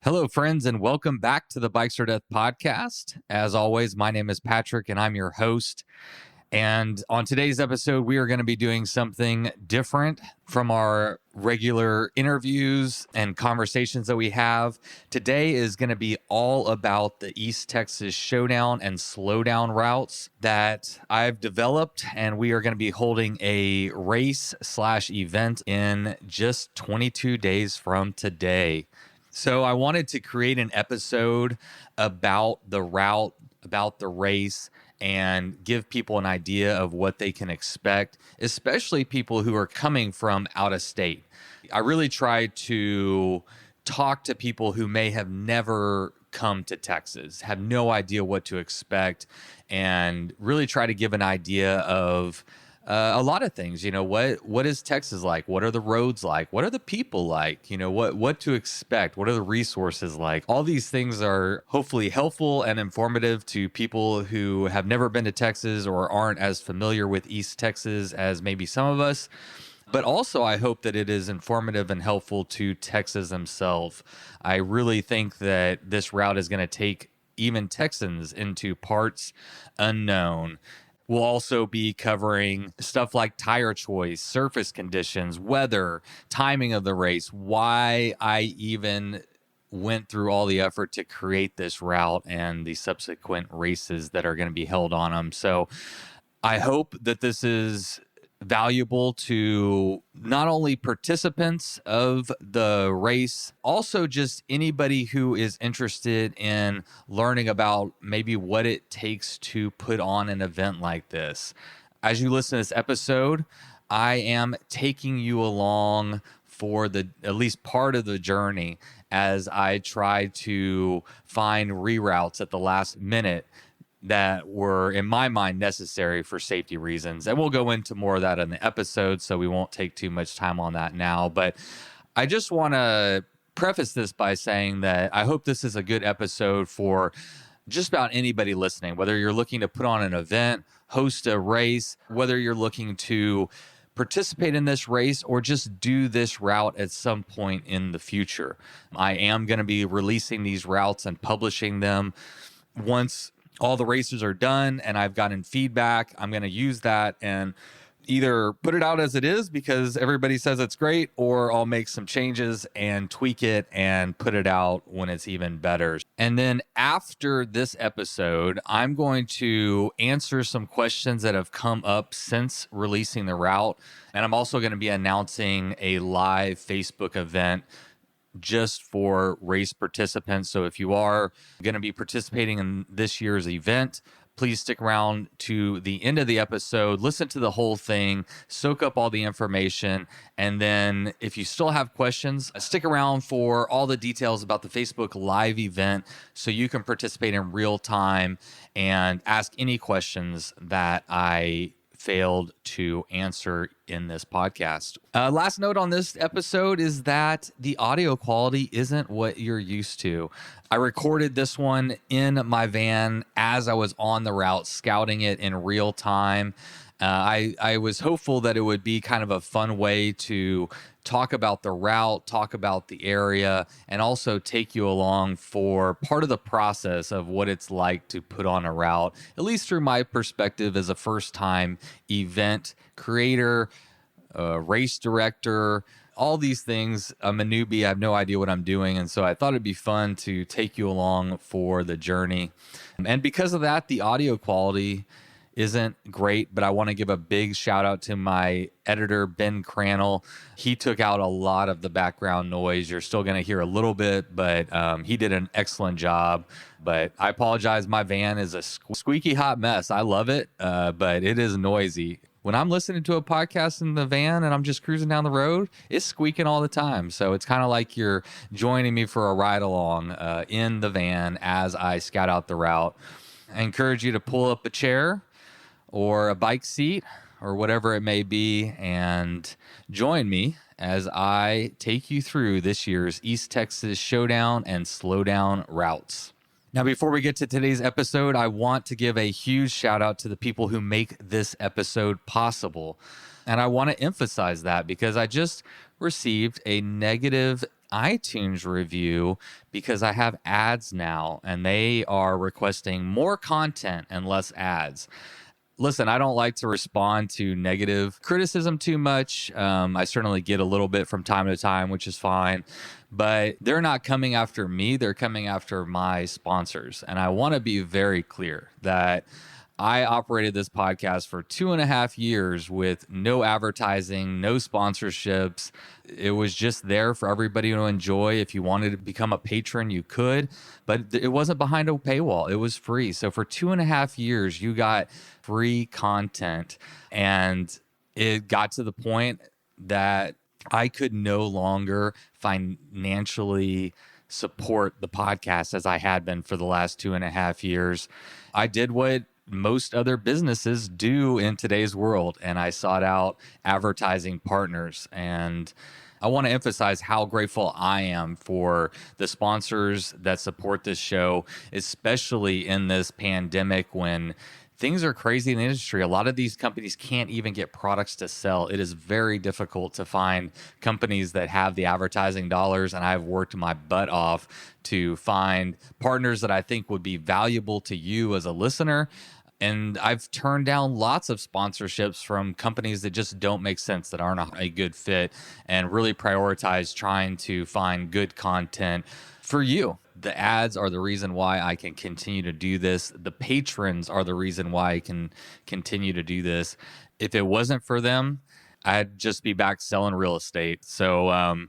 Hello, friends, and welcome back to the Bikes or Death podcast. As always, my name is Patrick, and I'm your host. And on today's episode, we are going to be doing something different from our regular interviews and conversations that we have. Today is going to be all about the East Texas Showdown and Slowdown routes that I've developed, and we are going to be holding a race/event in just 22 days from today. So I wanted to create an episode about the route, about the race, and give people an idea of what they can expect, especially people who are coming from out of state. I really tried to talk to people who may have never come to Texas, have no idea what to expect, and really try to give an idea of a lot of things. You know, what is Texas like? What are the roads like? What are the people like? You know, what to expect? What are the resources like? All these things are hopefully helpful and informative to people who have never been to Texas or aren't as familiar with East Texas as maybe some of us. But also, I hope that it is informative and helpful to Texas themselves. I really think that this route is going to take even Texans into parts unknown. We'll also be covering stuff like tire choice, surface conditions, weather, timing of the race, why I even went through all the effort to create this route and the subsequent races that are going to be held on them. So I hope that this is valuable to not only participants of the race, also just anybody who is interested in learning about maybe what it takes to put on an event like this. As you listen to this episode, I am taking you along for at least part of the journey as I try to find reroutes at the last minute that were, in my mind, necessary for safety reasons. And we'll go into more of that in the episode, so we won't take too much time on that now. But I just want to preface this by saying that I hope this is a good episode for just about anybody listening, whether you're looking to put on an event, host a race, whether you're looking to participate in this race or just do this route at some point in the future. I am going to be releasing these routes and publishing them once all the races are done and I've gotten feedback. I'm going to use that and either put it out as it is because everybody says it's great, or I'll make some changes and tweak it and put it out when it's even better. And then after this episode, I'm going to answer some questions that have come up since releasing the route. And I'm also going to be announcing a live Facebook event just for race participants. So if you are going to be participating in this year's event, please stick around to the end of the episode, listen to the whole thing, soak up all the information. And then if you still have questions, stick around for all the details about the Facebook Live event so you can participate in real time and ask any questions that I failed to answer in this podcast. Last note on this episode is that the audio quality isn't what you're used to. I recorded this one in my van as I was on the route, scouting it in real time. I was hopeful that it would be kind of a fun way to talk about the route, talk about the area, and also take you along for part of the process of what it's like to put on a route, at least through my perspective as a first-time event creator, race director, all these things. I'm a newbie. I have no idea what I'm doing. And so I thought it'd be fun to take you along for the journey. And because of that, the audio quality isn't great, but I want to give a big shout out to my editor, Ben Crannell. He took out a lot of the background noise. You're still going to hear a little bit, but he did an excellent job. But I apologize. My van is a squeaky hot mess. I love it, but it is noisy. When I'm listening to a podcast in the van and I'm just cruising down the road, it's squeaking all the time. So it's kind of like you're joining me for a ride along in the van as I scout out the route. I encourage you to pull up a chair or a bike seat or whatever it may be and join me as I take you through this year's East Texas Showdown and Slowdown routes. Now, before we get to today's episode, I want to give a huge shout out to the people who make this episode possible. And I want to emphasize that because I just received a negative iTunes review because I have ads now and they are requesting more content and less ads. Listen, I don't like to respond to negative criticism too much. I certainly get a little bit from time to time, which is fine, but they're not coming after me. They're coming after my sponsors. And I want to be very clear that I operated this podcast for 2.5 years with no advertising, no sponsorships. It was just there for everybody to enjoy. If you wanted to become a patron, you could, but it wasn't behind a paywall. It was free. So for 2.5 years, you got free content. And it got to the point that I could no longer financially support the podcast as I had been for the last 2.5 years. I did what most other businesses do in today's world, and I sought out advertising partners. And I want to emphasize how grateful I am for the sponsors that support this show, especially in this pandemic when things are crazy in the industry. A lot of these companies can't even get products to sell. It is very difficult to find companies that have the advertising dollars, and I've worked my butt off to find partners that I think would be valuable to you as a listener. And I've turned down lots of sponsorships from companies that just don't make sense, that aren't a good fit, and really prioritize trying to find good content for you. The ads are the reason why I can continue to do this. The patrons are the reason why I can continue to do this. If it wasn't for them, I'd just be back selling real estate. So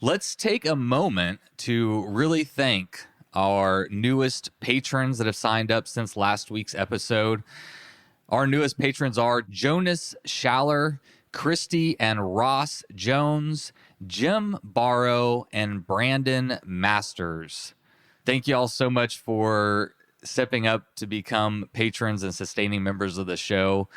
let's take a moment to really thank our newest patrons that have signed up since last week's episode. Our newest patrons are Jonas Schaller, Christy and Ross Jones, Jim Barrow, and Brandon Masters. Thank you all so much for stepping up to become patrons and sustaining members of the show.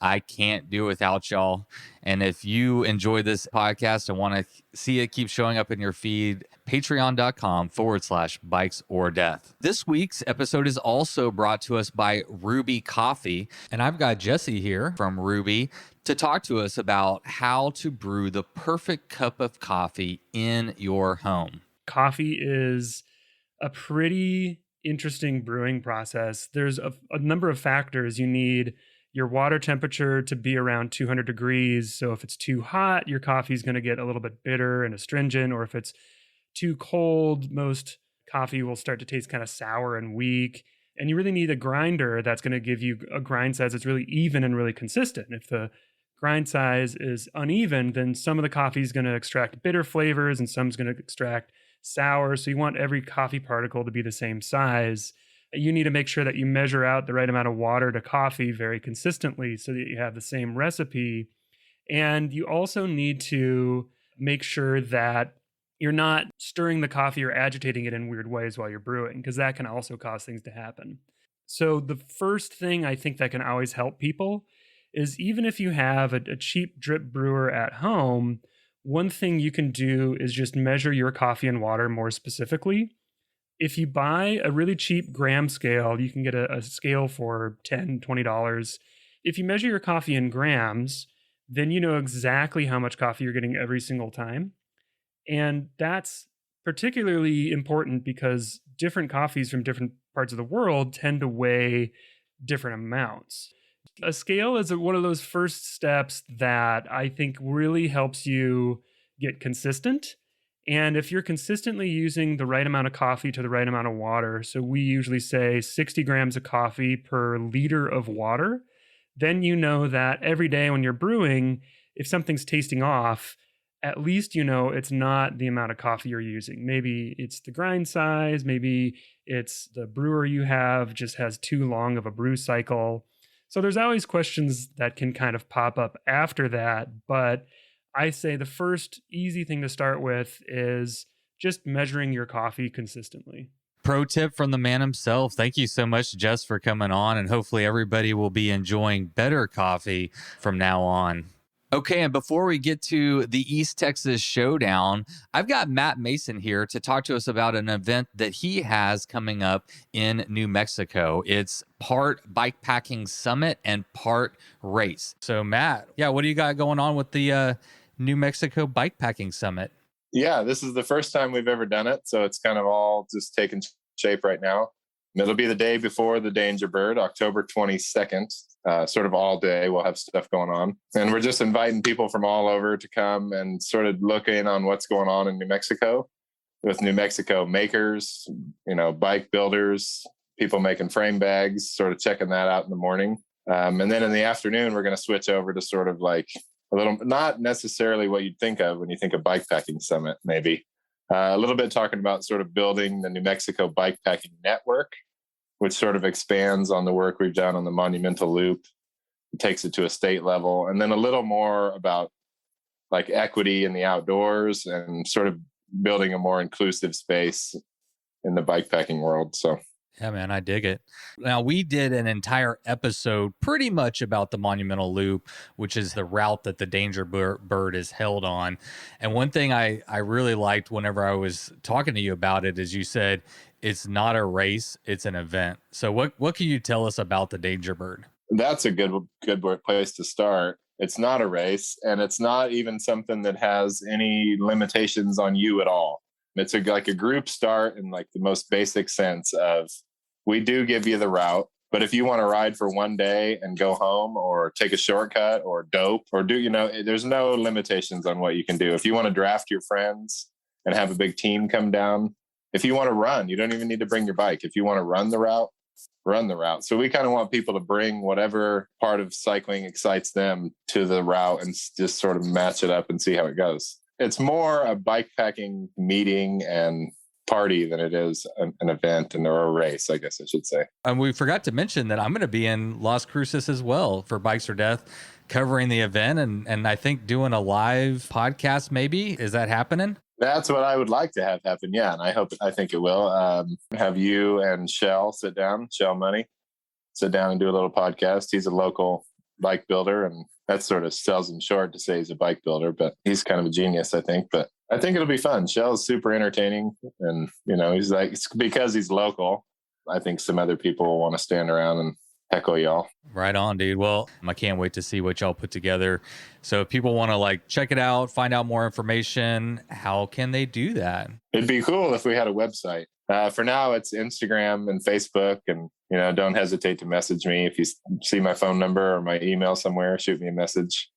I can't do it without y'all. And if you enjoy this podcast and want to see it keep showing up in your feed, patreon.com/bikes or death. This week's episode is also brought to us by Ruby Coffee. And I've got Jesse here from Ruby to talk to us about how to brew the perfect cup of coffee in your home. Coffee is a pretty interesting brewing process. There's a number of factors. You need your water temperature to be around 200 degrees. So if it's too hot, your coffee is going to get a little bit bitter and astringent. Or if it's too cold, most coffee will start to taste kind of sour and weak. And you really need a grinder that's going to give you a grind size that's really even and really consistent. If the grind size is uneven, then some of the coffee is going to extract bitter flavors and some is going to extract sour. So you want every coffee particle to be the same size. You need to make sure that you measure out the right amount of water to coffee very consistently so that you have the same recipe. And you also need to make sure that you're not stirring the coffee or agitating it in weird ways while you're brewing, because that can also cause things to happen. So the first thing I think that can always help people is, even if you have a cheap drip brewer at home, one thing you can do is just measure your coffee and water more specifically. If you buy a really cheap gram scale, you can get a scale for $10, $20. If you measure your coffee in grams, then you know exactly how much coffee you're getting every single time. And that's particularly important because different coffees from different parts of the world tend to weigh different amounts. A scale is one of those first steps that I think really helps you get consistent. And if you're consistently using the right amount of coffee to the right amount of water, so we usually say 60 grams of coffee per liter of water, then you know that every day when you're brewing, if something's tasting off, at least you know it's not the amount of coffee you're using. Maybe it's the grind size, maybe it's the brewer you have just has too long of a brew cycle. So there's always questions that can kind of pop up after that, but I say the first easy thing to start with is just measuring your coffee consistently. Pro tip from the man himself. Thank you so much, Jess, for coming on, and hopefully everybody will be enjoying better coffee from now on. Okay, and before we get to the East Texas Showdown, I've got Matt Mason here to talk to us about an event that he has coming up in New Mexico. It's part bikepacking summit and part race. So Matt, what do you got going on with the New Mexico Bikepacking Summit? Yeah, this is the first time we've ever done it, so it's kind of all just taking shape right now. It'll be the day before the Danger Bird, October 22nd, sort of all day. We'll have stuff going on. And we're just inviting people from all over to come and sort of look in on what's going on in New Mexico with New Mexico makers, bike builders, people making frame bags, sort of checking that out in the morning. And then in the afternoon, we're going to switch over to sort of like a little, not necessarily what you'd think of when you think of bikepacking summit, maybe. A little bit talking about sort of building the New Mexico bikepacking network, which sort of expands on the work we've done on the Monumental Loop, takes it to a state level, and then a little more about like equity in the outdoors and sort of building a more inclusive space in the bikepacking world. So yeah, man, I dig it. Now, we did an entire episode pretty much about the Monumental Loop, which is the route that the Danger Bird is held on. And one thing I really liked whenever I was talking to you about it is you said it's not a race, it's an event. So what can you tell us about the Danger Bird? That's a good place to start. It's not a race, and it's not even something that has any limitations on you at all. It's like a group start in like the most basic sense of, we do give you the route, but if you want to ride for one day and go home or take a shortcut or dope or there's no limitations on what you can do. If you want to draft your friends and have a big team come down, if you want to run, you don't even need to bring your bike. If you want to run the route, run the route. So we kind of want people to bring whatever part of cycling excites them to the route and just sort of match it up and see how it goes. It's more a bikepacking meeting and party than it is an event or a race, I guess I should say. And we forgot to mention that I'm going to be in Las Cruces as well for Bikes or Death, covering the event and I think doing a live podcast maybe. Is that happening? That's what I would like to have happen. Yeah. And I think it will. Have you and Shell Money, sit down and do a little podcast. He's a local bike builder, and that sort of sells him short to say he's a bike builder, but he's kind of a genius, I think. But I think it'll be fun. Shell's super entertaining, and he's like, it's because he's local. I think some other people will want to stand around and heckle y'all. Right on, dude. Well, I can't wait to see what y'all put together. So if people want to check it out, find out more information, how can they do that? It'd be cool if we had a website. For now, it's Instagram and Facebook, and don't hesitate to message me if you see my phone number or my email somewhere. Shoot me a message,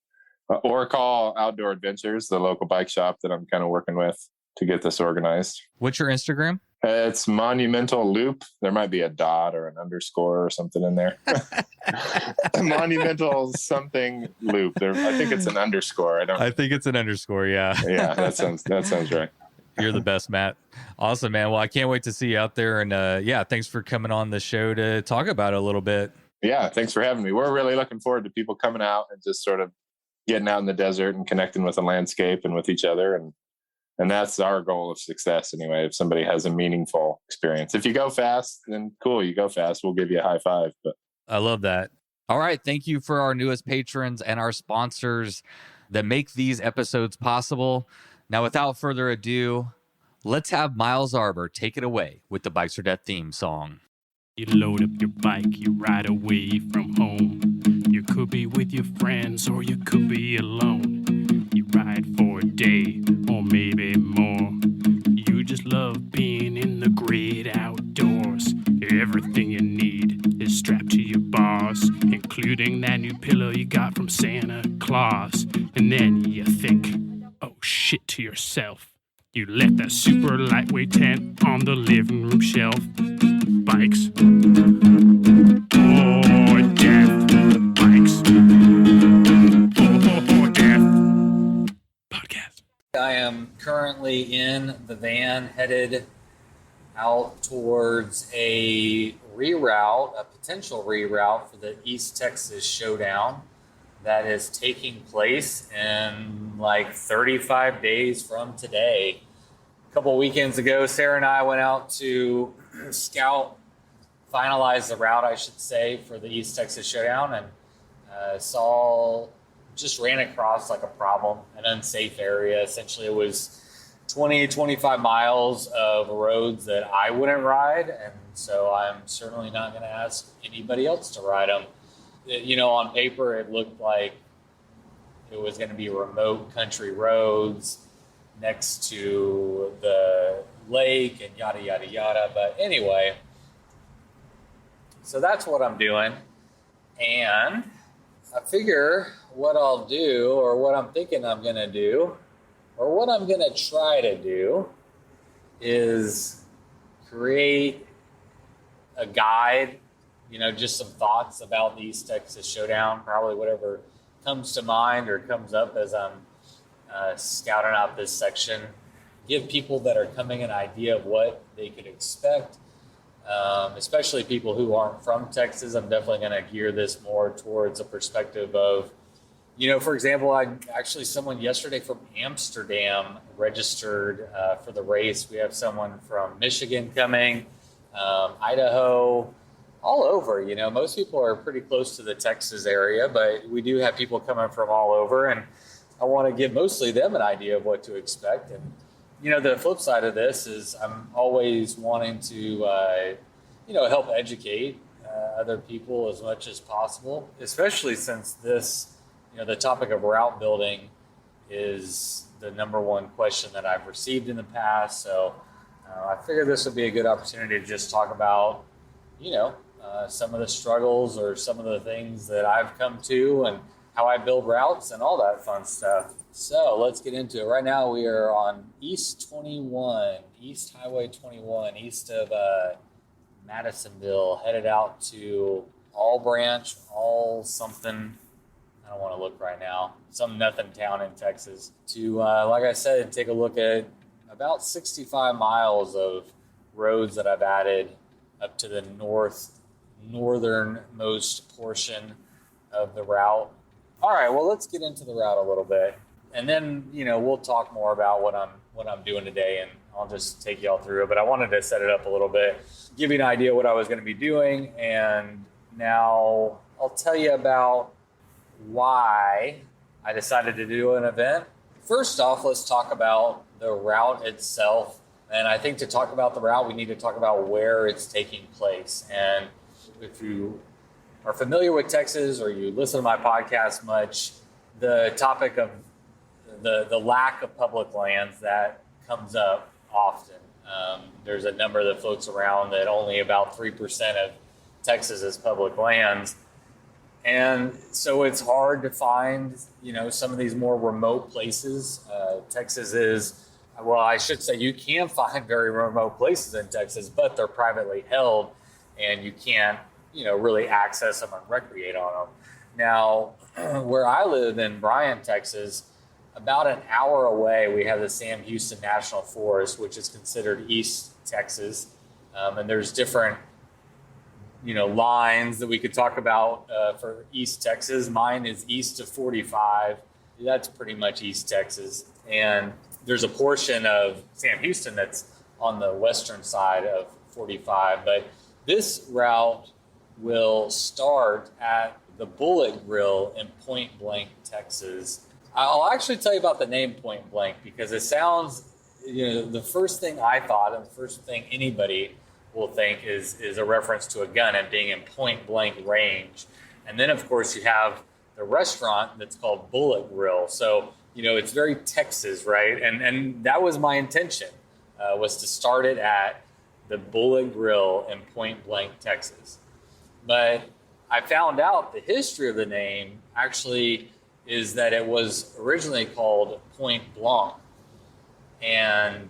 or call Outdoor Adventures, the local bike shop that I'm kind of working with to get this organized. What's your Instagram? It's Monumental Loop. There might be a dot or an underscore or something in there. Monumental something loop. I think it's an underscore. I think it's an underscore. Yeah. Yeah, that sounds right. You're the best, Matt. Awesome, man. Well, I can't wait to see you out there. And thanks for coming on the show to talk about it a little bit. Yeah, thanks for having me. We're really looking forward to people coming out and just sort of getting out in the desert and connecting with the landscape and with each other. And that's our goal of success anyway, if somebody has a meaningful experience. If you go fast, then cool, you go fast. We'll give you a high five. But I love that. All right. Thank you for our newest patrons and our sponsors that make these episodes possible. Now, without further ado, let's have Miles Arbor take it away with the Bikes or Death theme song. You load up your bike, you ride away from home. You could be with your friends or you could be alone. You ride for a day or maybe more. You just love being in the great outdoors. Everything you need is strapped to your bars, including that new pillow you got from Santa Claus. And then you think, oh shit, to yourself. You left that super lightweight tent on the living room shelf. Bikes or death. Bikes or death. Podcast. I am currently in the van headed out towards a potential reroute for the East Texas Showdown that is taking place in 35 days from today. A couple weekends ago, Sarah and I went out to finalize the route, I should say, for the East Texas Showdown, and ran across a problem, an unsafe area. Essentially, it was 25 miles of roads that I wouldn't ride, and so I'm certainly not going to ask anybody else to ride them. On paper, it looked like it was going to be remote country roads, next to the lake and yada, yada, yada. But anyway, so that's what I'm doing. And I figure what I'll do, or what I'm thinking I'm going to do, or what I'm going to try to do is create a guide, just some thoughts about the East Texas Showdown, probably whatever comes to mind or comes up as I'm scouting out this section. Give people that are coming an idea of what they could expect, especially people who aren't from Texas. I'm definitely going to gear this more towards a perspective of, for example, someone yesterday from Amsterdam registered for the race. We have someone from Michigan coming, Idaho, all over. Most people are pretty close to the Texas area, but we do have people coming from all over, and I want to give mostly them an idea of what to expect. And the flip side of this is I'm always wanting to help educate other people as much as possible, especially since this the topic of route building is the number one question that I've received in the past. So I figured this would be a good opportunity to just talk about some of the struggles or some of the things that I've come to and how I build routes and all that fun stuff. So let's get into it. Right now we are on East Highway 21, east of Madisonville, headed out to All something. I don't want to look right now. Some nothing town in Texas. To, like I said, take a look at about 65 miles of roads that I've added up to the northernmost portion of the route. All right, well, let's get into the route a little bit, and then we'll talk more about what I'm doing today, and I'll just take y'all through it. But I wanted to set it up a little bit, give you an idea what I was going to be doing, and now I'll tell you about why I decided to do an event. First off, let's talk about the route itself. And I think to talk about the route, we need to talk about where it's taking place. And if you are familiar with Texas or you listen to my podcast much, the topic of the lack of public lands, that comes up often. There's a number that floats around that only about 3% of Texas is public lands. And so it's hard to find, some of these more remote places. Texas is, well, I should say you can find very remote places in Texas, but they're privately held and you can't, really access them and recreate on them. Now, where I live in Bryan, Texas, about an hour away, we have the Sam Houston National Forest, which is considered East Texas. And there's different lines that we could talk about for East Texas. Mine is east of 45. That's pretty much East Texas. And there's a portion of Sam Houston that's on the western side of 45. But this route will start at the Bullet Grill in Point Blank, Texas. I'll actually tell you about the name Point Blank because it sounds, the first thing I thought and the first thing anybody will think is a reference to a gun and being in point blank range. And then, of course, you have the restaurant that's called Bullet Grill. So, it's very Texas, right? And that was my intention, was to start it at the Bullet Grill in Point Blank, Texas. But I found out the history of the name actually is that it was originally called Point Blanc. And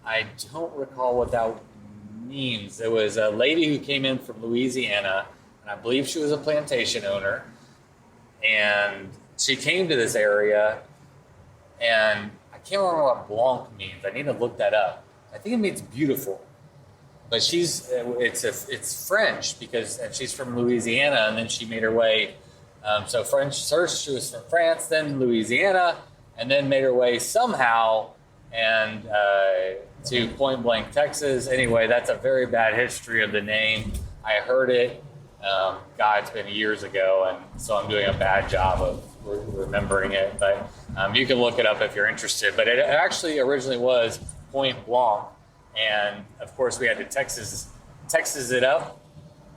I don't recall what that means. It was a lady who came in from Louisiana, and I believe she was a plantation owner, and she came to this area, and I can't remember what blanc means. I need to look that up. I think it means beautiful, but it's French and she's from Louisiana, and then she made her way. So French first, she was from France, then Louisiana, and then made her way somehow and to Point Blank, Texas. Anyway, that's a very bad history of the name. I heard it. It's been years ago, and so I'm doing a bad job of remembering it. But you can look it up if you're interested. But it actually originally was Point Blanc, and of course we had to Texas it up,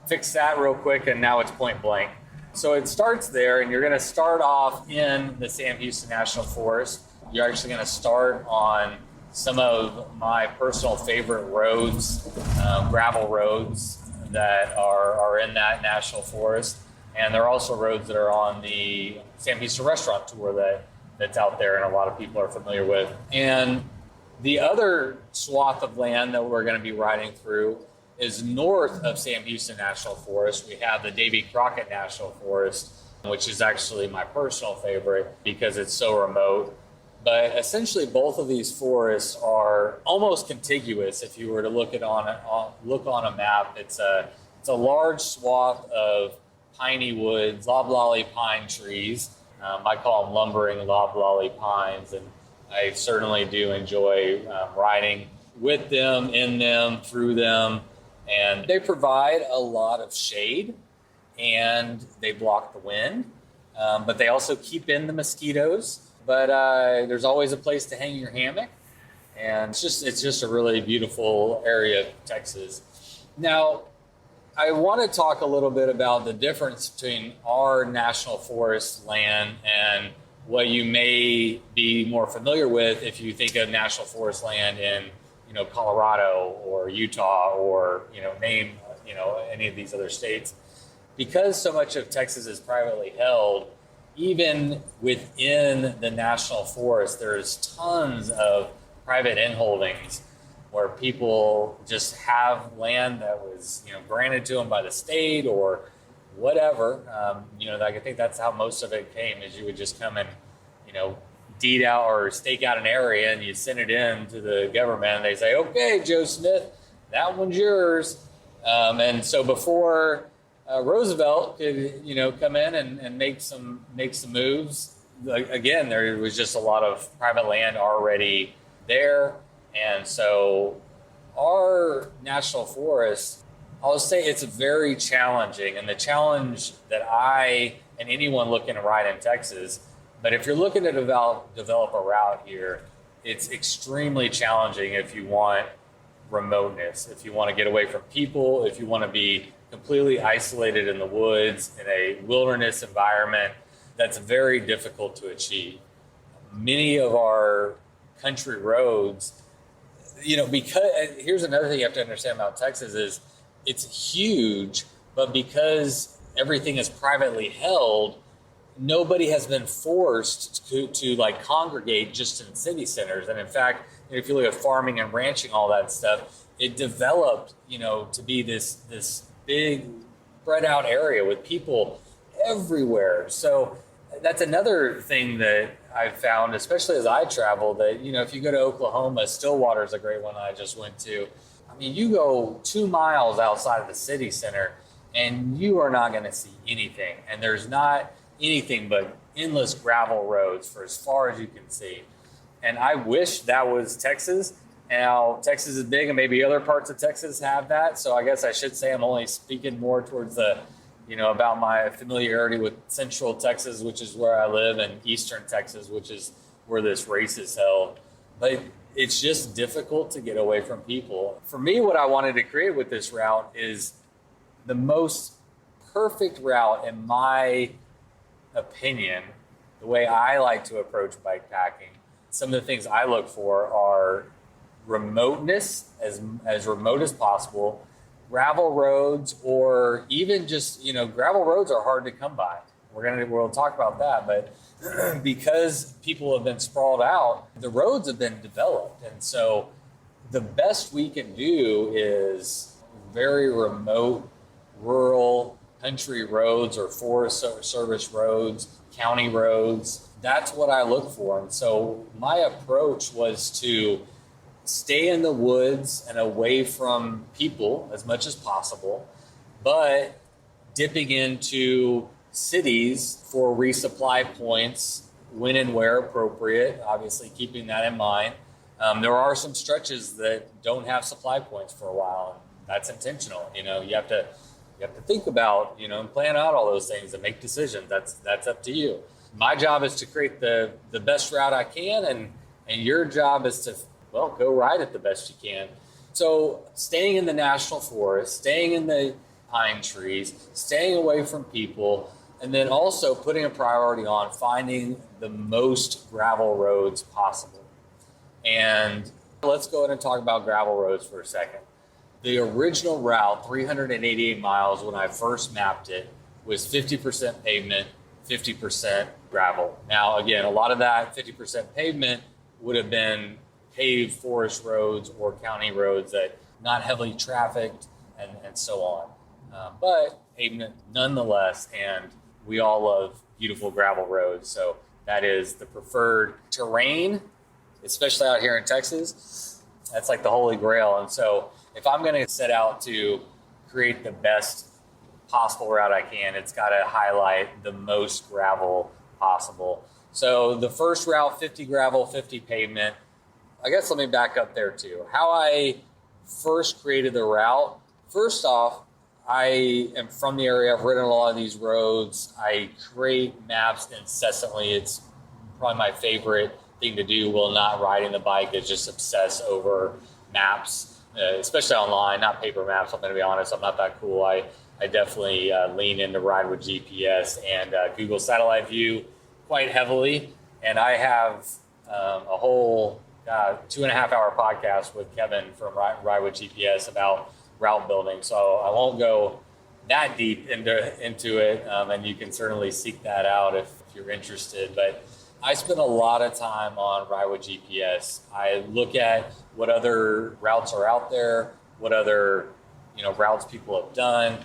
fix that real quick, and now it's Point Blank. So it starts there, and you're going to start off in the Sam Houston National Forest. you're actually going to start on some of my personal favorite roads, gravel roads that are in that national forest. And there are also roads that are on the San Pista restaurant tour that's out there and a lot of people are familiar with. And the other swath of land that we're going to be riding through is north of Sam Houston National Forest. We have the Davy Crockett National Forest, which is actually my personal favorite because it's so remote. But essentially, both of these forests are almost contiguous. If you were to look on a map, it's a large swath of piney woods, loblolly pine trees. I call them lumbering loblolly pines, and I certainly do enjoy riding with them, in them, through them. And they provide a lot of shade and they block the wind, but they also keep in the mosquitoes. But there's always a place to hang your hammock. And it's just a really beautiful area of Texas. Now, I want to talk a little bit about the difference between our national forest land and what you may be more familiar with if you think of national forest land in, Colorado or Utah or, name, any of these other states. Because so much of Texas is privately held, even within the national forest, there's tons of private inholdings where people just have land that was, granted to them by the state or whatever. I think that's how most of it came, is you would just come and, deed out or stake out an area and you send it in to the government and they say, okay, Joe Smith, that one's yours. And so before Roosevelt could, come in and make some moves, again, there was just a lot of private land already there. And so our national forest, I'll say it's very challenging. And the challenge that I and anyone looking to ride in Texas, but if you're looking to develop a route here, it's extremely challenging if you want remoteness, if you want to get away from people, if you want to be completely isolated in the woods, in a wilderness environment. That's very difficult to achieve. Many of our country roads, because here's another thing you have to understand about Texas is it's huge, but because everything is privately held, nobody has been forced to like congregate just in city centers. And in fact, if you look at farming and ranching, all that stuff, it developed, to be this big spread out area with people everywhere. So that's another thing that I've found, especially as I travel, that, if you go to Oklahoma, Stillwater is a great one I just went to. I mean, you go 2 miles outside of the city center and you are not going to see anything. And there's not anything but endless gravel roads for as far as you can see. And I wish that was Texas. Now, Texas is big and maybe other parts of Texas have that. So I guess I should say I'm only speaking more towards about my familiarity with Central Texas, which is where I live, and Eastern Texas, which is where this race is held. But it's just difficult to get away from people. For me, what I wanted to create with this route is the most perfect route, in my opinion, the way I like to approach bikepacking. Some of the things I look for are remoteness, as remote as possible, gravel roads, or even just, gravel roads are hard to come by. We'll talk about that, but because people have been sprawled out, the roads have been developed. And so the best we can do is very remote, rural, country roads or Forest Service roads, county roads. That's what I look for. And so my approach was to stay in the woods and away from people as much as possible, but dipping into cities for resupply points when and where appropriate, obviously keeping that in mind. There are some stretches that don't have supply points for a while. And that's intentional. You have to think about, and plan out all those things and make decisions. That's up to you. My job is to create the best route I can, and your job is to, go ride it the best you can. So staying in the national forest, staying in the pine trees, staying away from people, and then also putting a priority on finding the most gravel roads possible. And let's go ahead and talk about gravel roads for a second. The original route, 388 miles, when I first mapped it, was 50% pavement, 50% gravel. Now, again, a lot of that 50% pavement would have been paved forest roads or county roads that not heavily trafficked and so on. But pavement nonetheless, and we all love beautiful gravel roads. So that is the preferred terrain, especially out here in Texas. That's like the holy grail. And so if I'm going to set out to create the best possible route I can, it's got to highlight the most gravel possible. So the first route, 50 gravel, 50 pavement. I guess let me back up there too. How I first created the route. First off, I am from the area. I've ridden a lot of these roads. I create maps incessantly. It's probably my favorite thing to do while not riding the bike, is just obsess over maps, especially online, not paper maps. I'm going to be honest, I'm not that cool. I definitely lean into ride with GPS and Google Satellite View quite heavily. And I have a whole 2.5 hour podcast with Kevin from Ride with GPS about route building. So I won't go that deep into it. And you can certainly seek that out if you're interested. But I spend a lot of time on Ride with GPS. I look at what other routes are out there, what other routes people have done,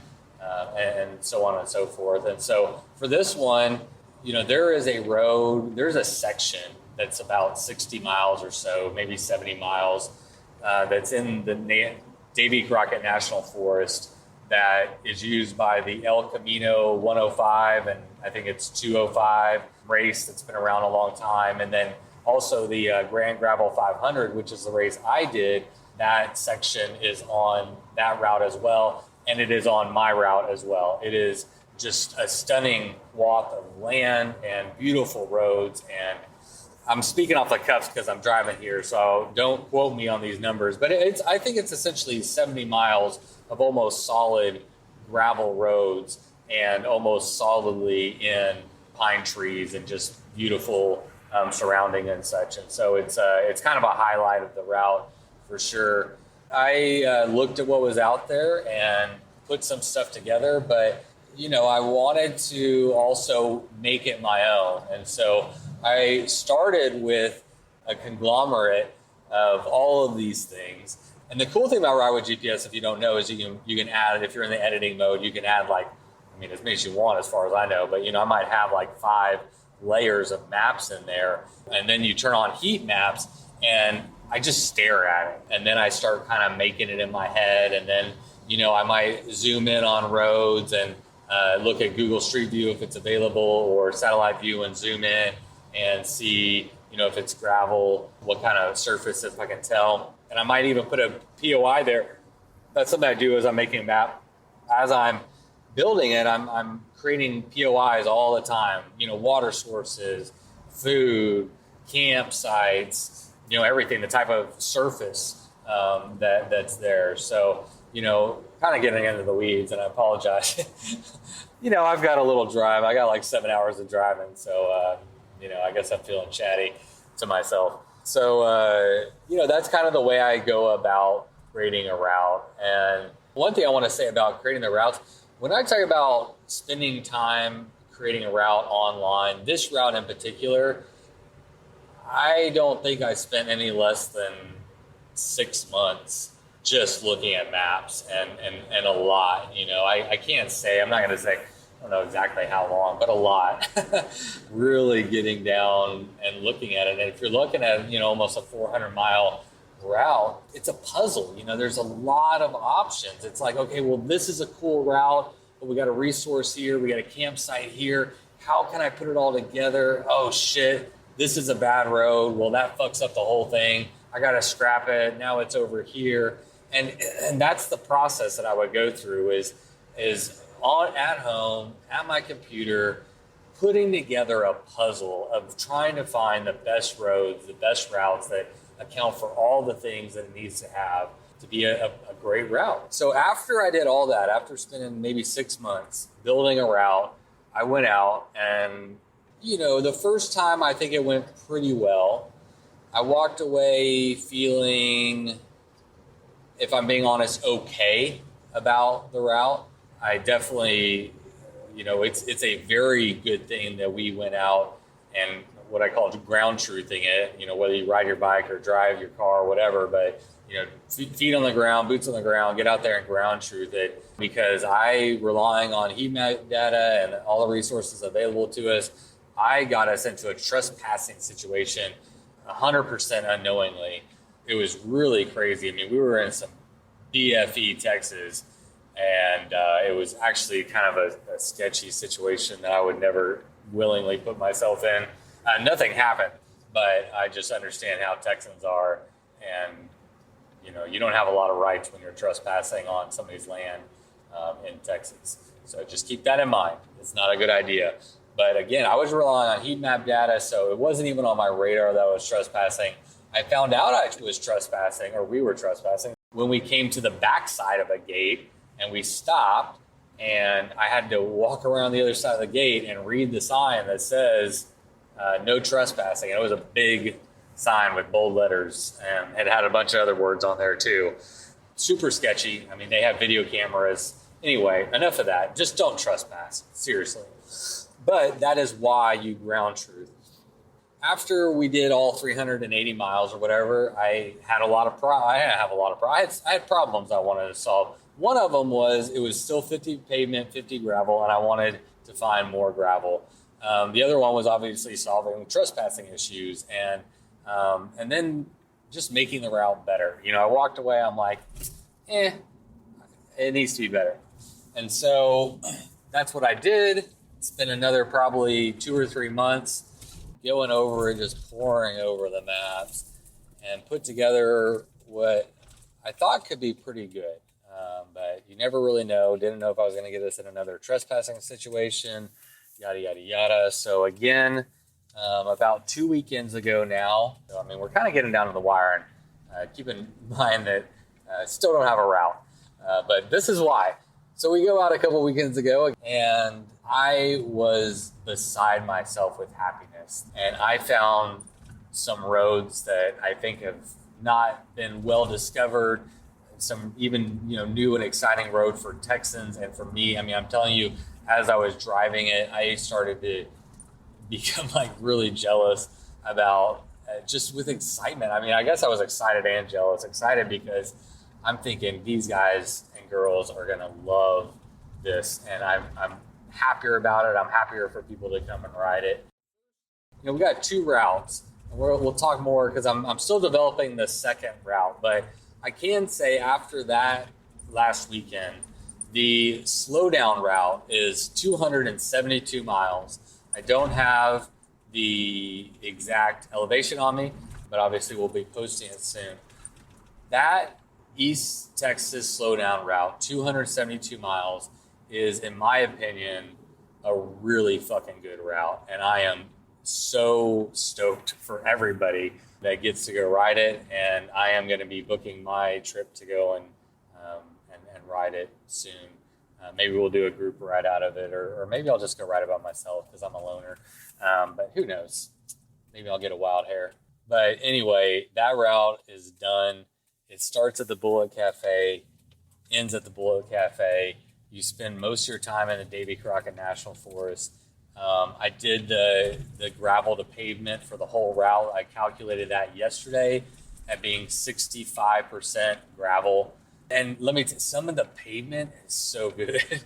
and so on and so forth. And so for this one, there is a road, there's a section that's about 60 miles or so, maybe 70 miles, that's in the Davy Crockett National Forest that is used by the El Camino 105 and I think it's 205 race that's been around a long time. And then also the Grand Gravel 500, which is the race I did. That section is on that route as well. And it is on my route as well. It is just a stunning swath of land and beautiful roads. And I'm speaking off the cuffs because I'm driving here, so don't quote me on these numbers. But I think it's essentially 70 miles of almost solid gravel roads and almost solidly in pine trees and just beautiful surrounding and such. And so it's kind of a highlight of the route for sure. I looked at what was out there and put some stuff together, but I wanted to also make it my own. And so I started with a conglomerate of all of these things. And the cool thing about Ride with GPS, if you don't know, is you can add, if you're in the editing mode, you can add as many as you want as far as I know, but I might have 5 layers of maps in there. And then you turn on heat maps and I just stare at it. And then I start kind of making it in my head. And then, I might zoom in on roads and look at Google Street View if it's available, or satellite view and zoom in and see, if it's gravel, what kind of surface, if I can tell. And I might even put a POI there. That's something I do as I'm making a map. As I'm building it, I'm creating POIs all the time. Water sources, food, campsites, everything, the type of surface that's there. So, kind of getting into the weeds, and I apologize. I've got a little drive. I got 7 hours of driving. So, I guess I'm feeling chatty to myself. So, that's kind of the way I go about creating a route. And one thing I want to say about creating the routes, when I talk about spending time creating a route online, this route in particular, I don't think I spent any less than 6 months just looking at maps and a lot. I can't say, I'm not going to say, I don't know exactly how long, but a lot. Really getting down and looking at it. And if you're looking at, almost a 400-mile route, it's a puzzle. There's a lot of options. It's like, okay, well, this is a cool route, but we got a resource here. We got a campsite here. How can I put it all together? Oh, shit, this is a bad road. Well, that fucks up the whole thing. I got to scrap it. Now it's over here. And that's the process that I would go through is at home, at my computer, putting together a puzzle of trying to find the best roads, the best routes that account for all the things that it needs to have to be a great route. So after I did all that, after spending maybe 6 months building a route, I went out and, the first time I think it went pretty well. I walked away feeling, if I'm being honest, okay about the route. I definitely, it's a very good thing that we went out and what I call ground truthing it, whether you ride your bike or drive your car or whatever, but, feet on the ground, boots on the ground, get out there and ground truth it, because relying on heat map data and all the resources available to us, I got us into a trespassing situation 100% unknowingly. It was really crazy. I mean, we were in some BFE, Texas, and it was actually kind of a sketchy situation that I would never willingly put myself in. Nothing happened, but I just understand how Texans are, and you don't have a lot of rights when you're trespassing on somebody's land in Texas. So just keep that in mind. It's not a good idea. But again, I was relying on heat map data, so it wasn't even on my radar that I was trespassing. I found out I was trespassing, or we were trespassing, when we came to the backside of a gate and we stopped, and I had to walk around the other side of the gate and read the sign that says no trespassing. And it was a big sign with bold letters, and it had a bunch of other words on there too. Super sketchy. I mean, they have video cameras. Anyway, enough of that. Just don't trespass, seriously. But that is why you ground truth. After we did all 380 miles or whatever, I had a lot of I had problems I wanted to solve. One of them was it was still 50 pavement, 50 gravel, and I wanted to find more gravel. The other one was obviously solving trespassing issues and then just making the route better. I walked away, I'm like, it needs to be better. And so that's what I did. It's been another probably 2 or 3 months going over it, just poring over the maps, and put together what I thought could be pretty good. But you never really know. Didn't know if I was going to get us in another trespassing situation, yada, yada, yada. So again, about 2 weekends ago now, so, I mean, we're kind of getting down to the wire, and keep in mind that still don't have a route. But this is why. So we go out a couple weekends ago, and I was beside myself with happiness. And I found some roads that I think have not been well discovered, some even new and exciting road for Texans and for me. I mean, I'm telling you, as I was driving it, I started to become like really jealous about just with excitement. I mean, I guess I was excited and jealous. Excited because I'm thinking these guys and girls are going to love this, and I'm happier about it. I'm happier for people to come and ride it. We got 2 routes, and we'll talk more because I'm still developing the second route, but I can say after that last weekend, the Slowdown route is 272 miles. I don't have the exact elevation on me, but obviously we'll be posting it soon. That East Texas Slowdown route, 272 miles, is, in my opinion, a really fucking good route. And I am so stoked for everybody that gets to go ride it. And I am going to be booking my trip to go and ride it soon. Maybe we'll do a group ride out of it, or maybe I'll just go ride it by myself because I'm a loner. But who knows? Maybe I'll get a wild hair. But anyway, that route is done. It starts at the Bullet Cafe, ends at the Bullet Cafe. You spend most of your time in the Davy Crockett National Forest. I did the gravel to pavement for the whole route. I calculated that yesterday at being 65% gravel. And let me tell you, some of the pavement is so good.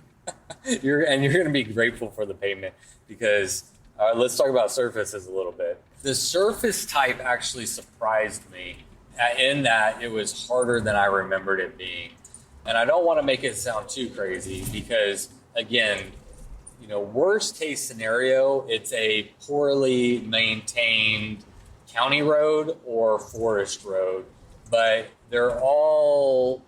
You're going to be grateful for the pavement because let's talk about surfaces a little bit. The surface type actually surprised me in that it was harder than I remembered it being. And I don't want to make it sound too crazy because, again, worst case scenario, it's a poorly maintained county road or forest road, but they're all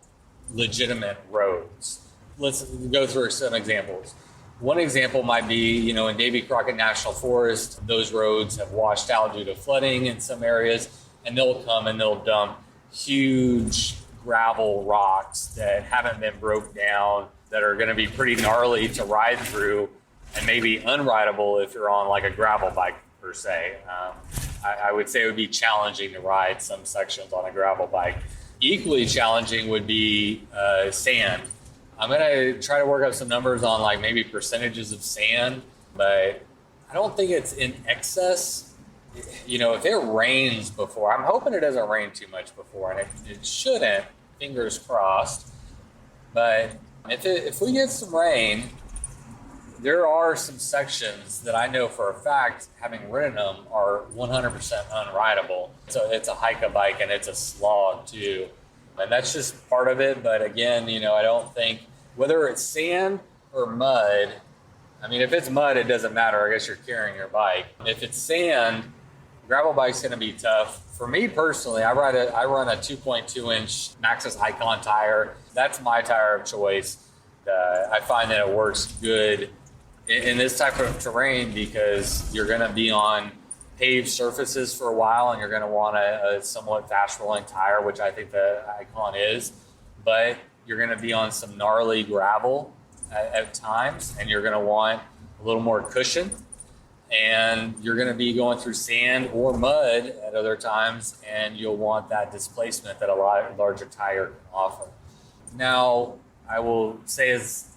legitimate roads. Let's go through some examples. One example might be, in Davy Crockett National Forest, those roads have washed out due to flooding in some areas, and they'll come and they'll dump huge gravel rocks that haven't been broke down, that are going to be pretty gnarly to ride through. and maybe unrideable if you're on like a gravel bike per se. I would say it would be challenging to ride some sections on a gravel bike. Equally challenging would be sand. I'm going to try to work up some numbers on like maybe percentages of sand, but I don't think it's in excess. You know, if it rains before, I'm hoping it doesn't rain too much before, and it shouldn't, fingers crossed. But if we get some rain, there are some sections that I know for a fact, having ridden them, are 100% unrideable. So it's a hike-a-bike and it's a slog too. And that's just part of it. But again, you know, I don't think, whether it's sand or mud, I mean, if it's mud, it doesn't matter. I guess you're carrying your bike. If it's sand, gravel bike's going to be tough. For me personally, I run a 2.2-inch Maxxis Icon tire. That's my tire of choice. I find that it works good in this type of terrain because you're going to be on paved surfaces for a while, and you're going to want a somewhat fast rolling tire, which I think the Icon is. But you're going to be on some gnarly gravel at times, and you're going to want a little more cushion. And you're going to be going through sand or mud at other times, and you'll want that displacement that a larger tire can offer. Now, I will say as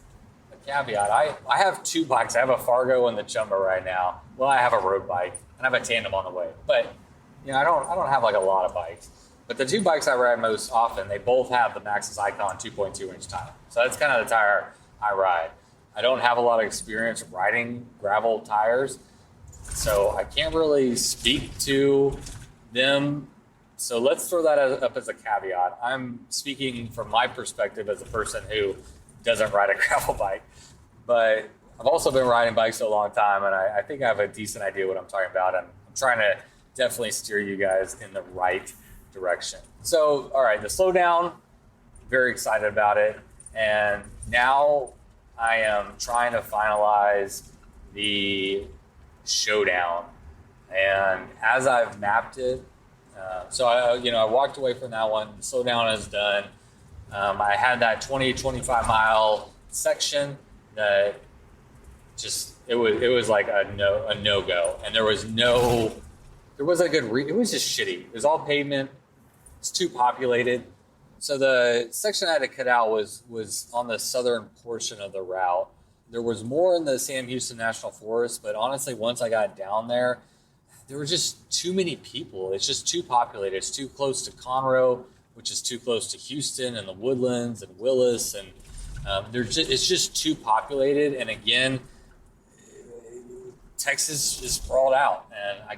a caveat, I have two bikes. I have a Fargo and the Chumba right now. Well, I have a road bike, and I have a tandem on the way. But you know, I don't have like a lot of bikes. But the two bikes I ride most often, they both have the Maxxis Icon 2.2-inch tire. So that's kind of the tire I ride. I don't have a lot of experience riding gravel tires, so I can't really speak to them. So let's throw that up as a caveat. I'm speaking from my perspective as a person who doesn't ride a gravel bike, but I've also been riding bikes a long time, and I think I have a decent idea what I'm talking about, and I'm trying to definitely steer you guys in the right direction. So, all right, the Slowdown, very excited about it, and now I am trying to finalize the Showdown, and as I've mapped it, so I walked away from that one. The Slowdown is done. I had that 25 mile section that it was like a no-go, and it wasn't a good it was just shitty. It was all pavement. It's too populated. So the section I had to cut out was on the southern portion of the route. There was more in the Sam Houston National Forest, but honestly, once I got down there were just too many people. It's just too populated. It's too close to Conroe, which is too close to Houston and the Woodlands and Willis, and it's just too populated. And again, Texas is sprawled out, and I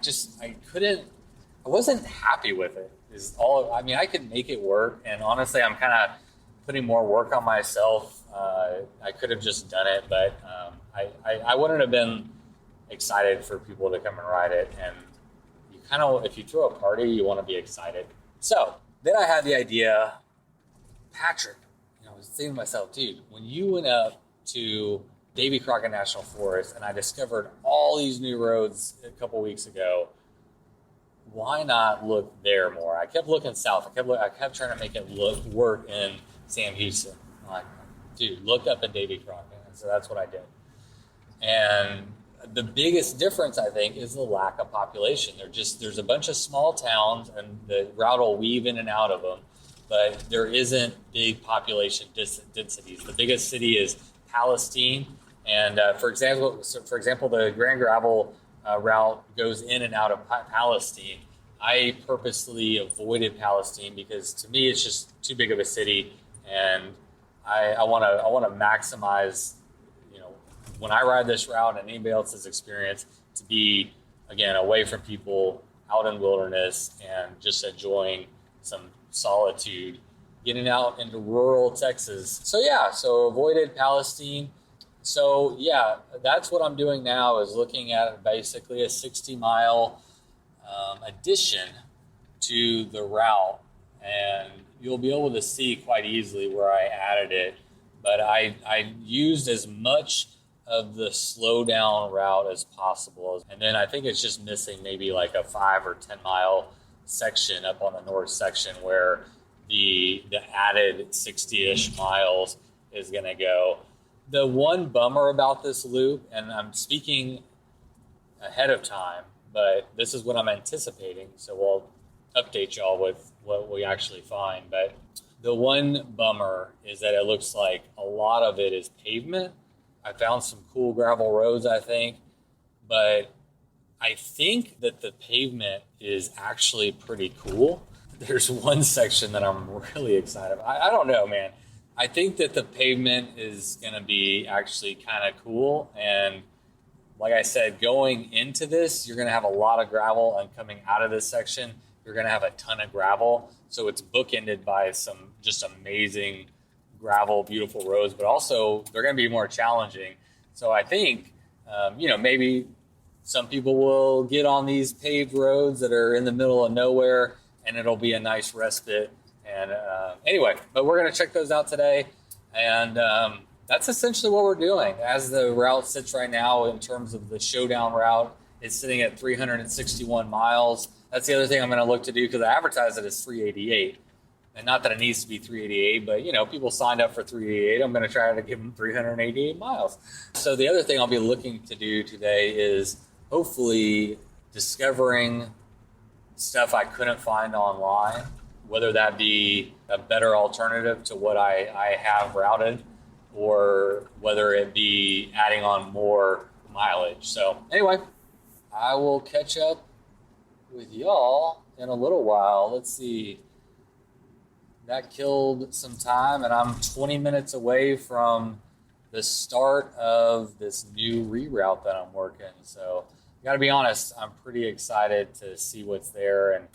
wasn't happy with it. I could make it work, and honestly, I'm kind of putting more work on myself. I could have just done it, but I wouldn't have been excited for people to come and ride it. And you kind of, if you throw a party, you want to be excited. So then I had the idea, Patrick, I was thinking to myself, dude, when you went up to Davy, Crockett National Forest, and I discovered all these new roads a couple weeks ago, why not look there more? I kept looking south. I kept trying to make it work in Sam Houston. I'm like, dude, look up at Davy Crockett. And so that's what I did. And the biggest difference, I think, is the lack of population. There's a bunch of small towns, and the route will weave in and out of them, but there isn't big population densities. The biggest city is Palestine, and for example, the Grand Gravel route goes in and out of Palestine. I purposely avoided Palestine because to me it's just too big of a city, and I want to maximize, when I ride this route and anybody else's experience, to be, again, away from people, out in wilderness, and just enjoying some solitude, getting out into rural Texas. So avoided Palestine. So that's what I'm doing now, is looking at basically a 60-mile addition to the route, and you'll be able to see quite easily where I added it. But I used as much of the Slowdown route as possible, and then I think it's just missing maybe like a 5 or 10 mile section up on the north section where the added 60-ish miles is going to go. The one bummer about this loop, and I'm speaking ahead of time, but this is what I'm anticipating, so we'll update y'all with what we actually find. But the one bummer is that it looks like a lot of it is pavement. I found some cool gravel roads, I think, but I think that the pavement is actually pretty cool. There's one section that I'm really excited about. I don't know, man. I think that the pavement is going to be actually kind of cool. And like I said, going into this, you're going to have a lot of gravel, and coming out of this section, you're going to have a ton of gravel. So it's bookended by some just amazing gravel, beautiful roads, but also they're going to be more challenging. So I think, maybe some people will get on these paved roads that are in the middle of nowhere, and it'll be a nice respite. And anyway, but we're going to check those out today. And that's essentially what we're doing. As the route sits right now in terms of the Showdown route, it's sitting at 361 miles. That's the other thing I'm going to look to do, because I advertise it as 388. And not that it needs to be 388, but, people signed up for 388. I'm going to try to give them 388 miles. So the other thing I'll be looking to do today is hopefully discovering stuff I couldn't find online, whether that be a better alternative to what I have routed, or whether it be adding on more mileage. So anyway, I will catch up with y'all in a little while. Let's see. That killed some time, and I'm 20 minutes away from the start of this new reroute that I'm working. So got to be honest, I'm pretty excited to see what's there. And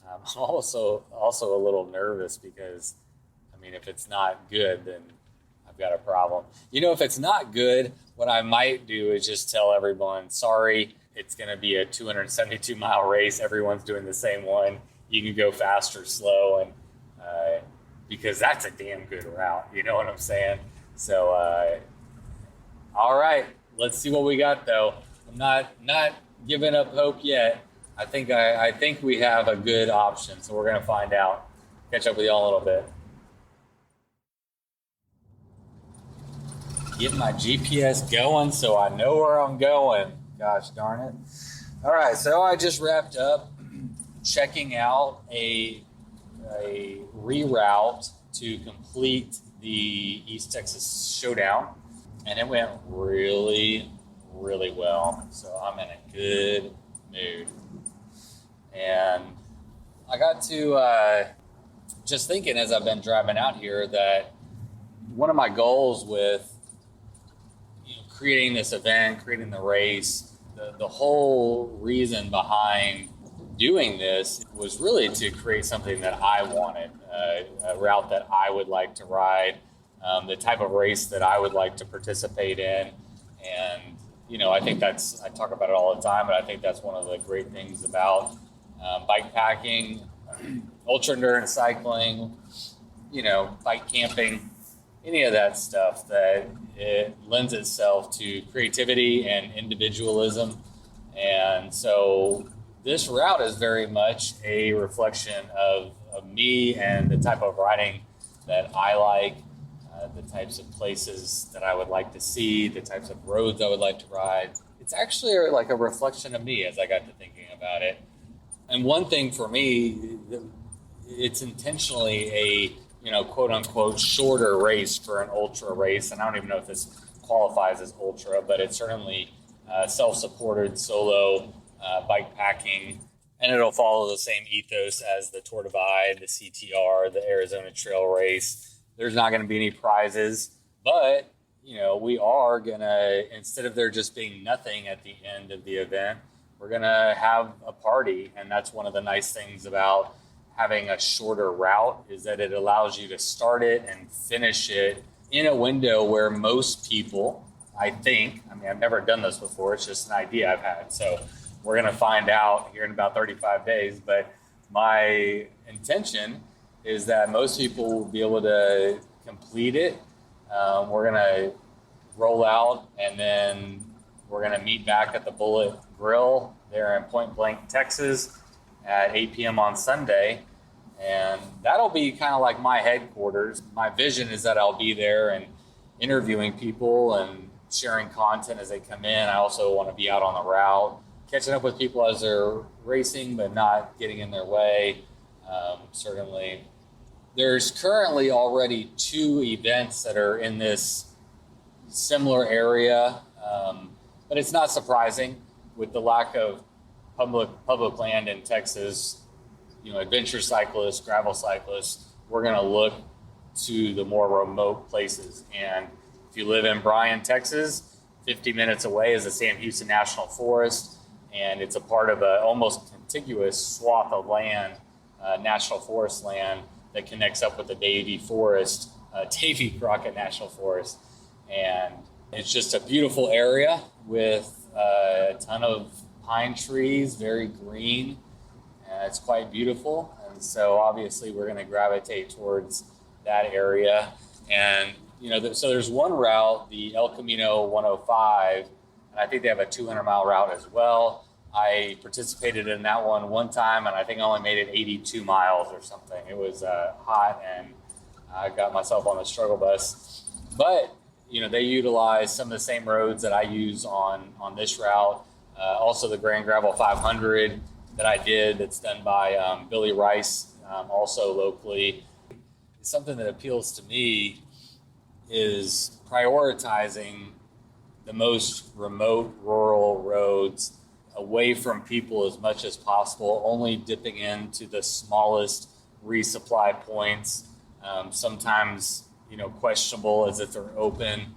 I'm also a little nervous because, if it's not good, then I've got a problem. If it's not good, what I might do is just tell everyone, sorry, it's going to be a 272-mile race. Everyone's doing the same one. You can go fast or slow, and because that's a damn good route. You know what I'm saying? So, all right, let's see what we got, though. I'm not giving up hope yet. I think we have a good option, so we're going to find out. Catch up with y'all a little bit. Get my GPS going so I know where I'm going. Gosh darn it. All right, so I just wrapped up checking out a reroute to complete the East Texas Showdown, and it went really, really well. So I'm in a good mood. And I got to just thinking as I've been driving out here that one of my goals with creating this event, creating the race, the whole reason behind doing this was really to create something that I wanted, a route that I would like to ride, the type of race that I would like to participate in. And, I think I talk about it all the time, but I think that's one of the great things about bike packing, ultra endurance cycling, bike camping, any of that stuff, that it lends itself to creativity and individualism. And so this route is very much a reflection of me and the type of riding that I like, the types of places that I would like to see, the types of roads I would like to ride. It's actually like a reflection of me as I got to thinking about it. And one thing for me, it's intentionally a, quote unquote, shorter race for an ultra race. And I don't even know if this qualifies as ultra, but it's certainly self-supported solo bike packing. And it'll follow the same ethos as the Tour Divide, the CTR, the Arizona Trail Race. There's not going to be any prizes, but, we are going to, instead of there just being nothing at the end of the event, we're going to have a party. And that's one of the nice things about having a shorter route, is that it allows you to start it and finish it in a window where most people, I've never done this before. It's just an idea I've had. So we're going to find out here in about 35 days. But my intention is that most people will be able to complete it. We're going to roll out, and then we're going to meet back at the Bullet Grill there in Point Blank, Texas at 8 p.m. on Sunday. And that'll be kind of like my headquarters. My vision is that I'll be there and interviewing people and sharing content as they come in. I also want to be out on the route, catching up with people as they're racing, but not getting in their way. Certainly, there's currently already 2 events that are in this similar area, but it's not surprising with the lack of public land in Texas. Adventure cyclists, gravel cyclists, we're going to look to the more remote places. And if you live in Bryan, Texas, 50 minutes away is the Sam Houston National Forest, and it's a part of a almost contiguous swath of land, national forest land, that connects up with the Davy Forest, Davy Crockett National Forest. And it's just a beautiful area with a ton of pine trees, very green. It's quite beautiful. And so obviously we're going to gravitate towards that area. And, so there's one route, the El Camino 105, and I think they have a 200-mile route as well. I participated in that one time, and I think I only made it 82 miles or something. It was hot, and I got myself on the struggle bus. But, they utilize some of the same roads that I use on this route. Also the Grand Gravel 500 that I did, that's done by Billy Rice, also locally. Something that appeals to me is prioritizing the most remote rural roads away from people as much as possible, only dipping into the smallest resupply points. Sometimes, questionable as if they're open.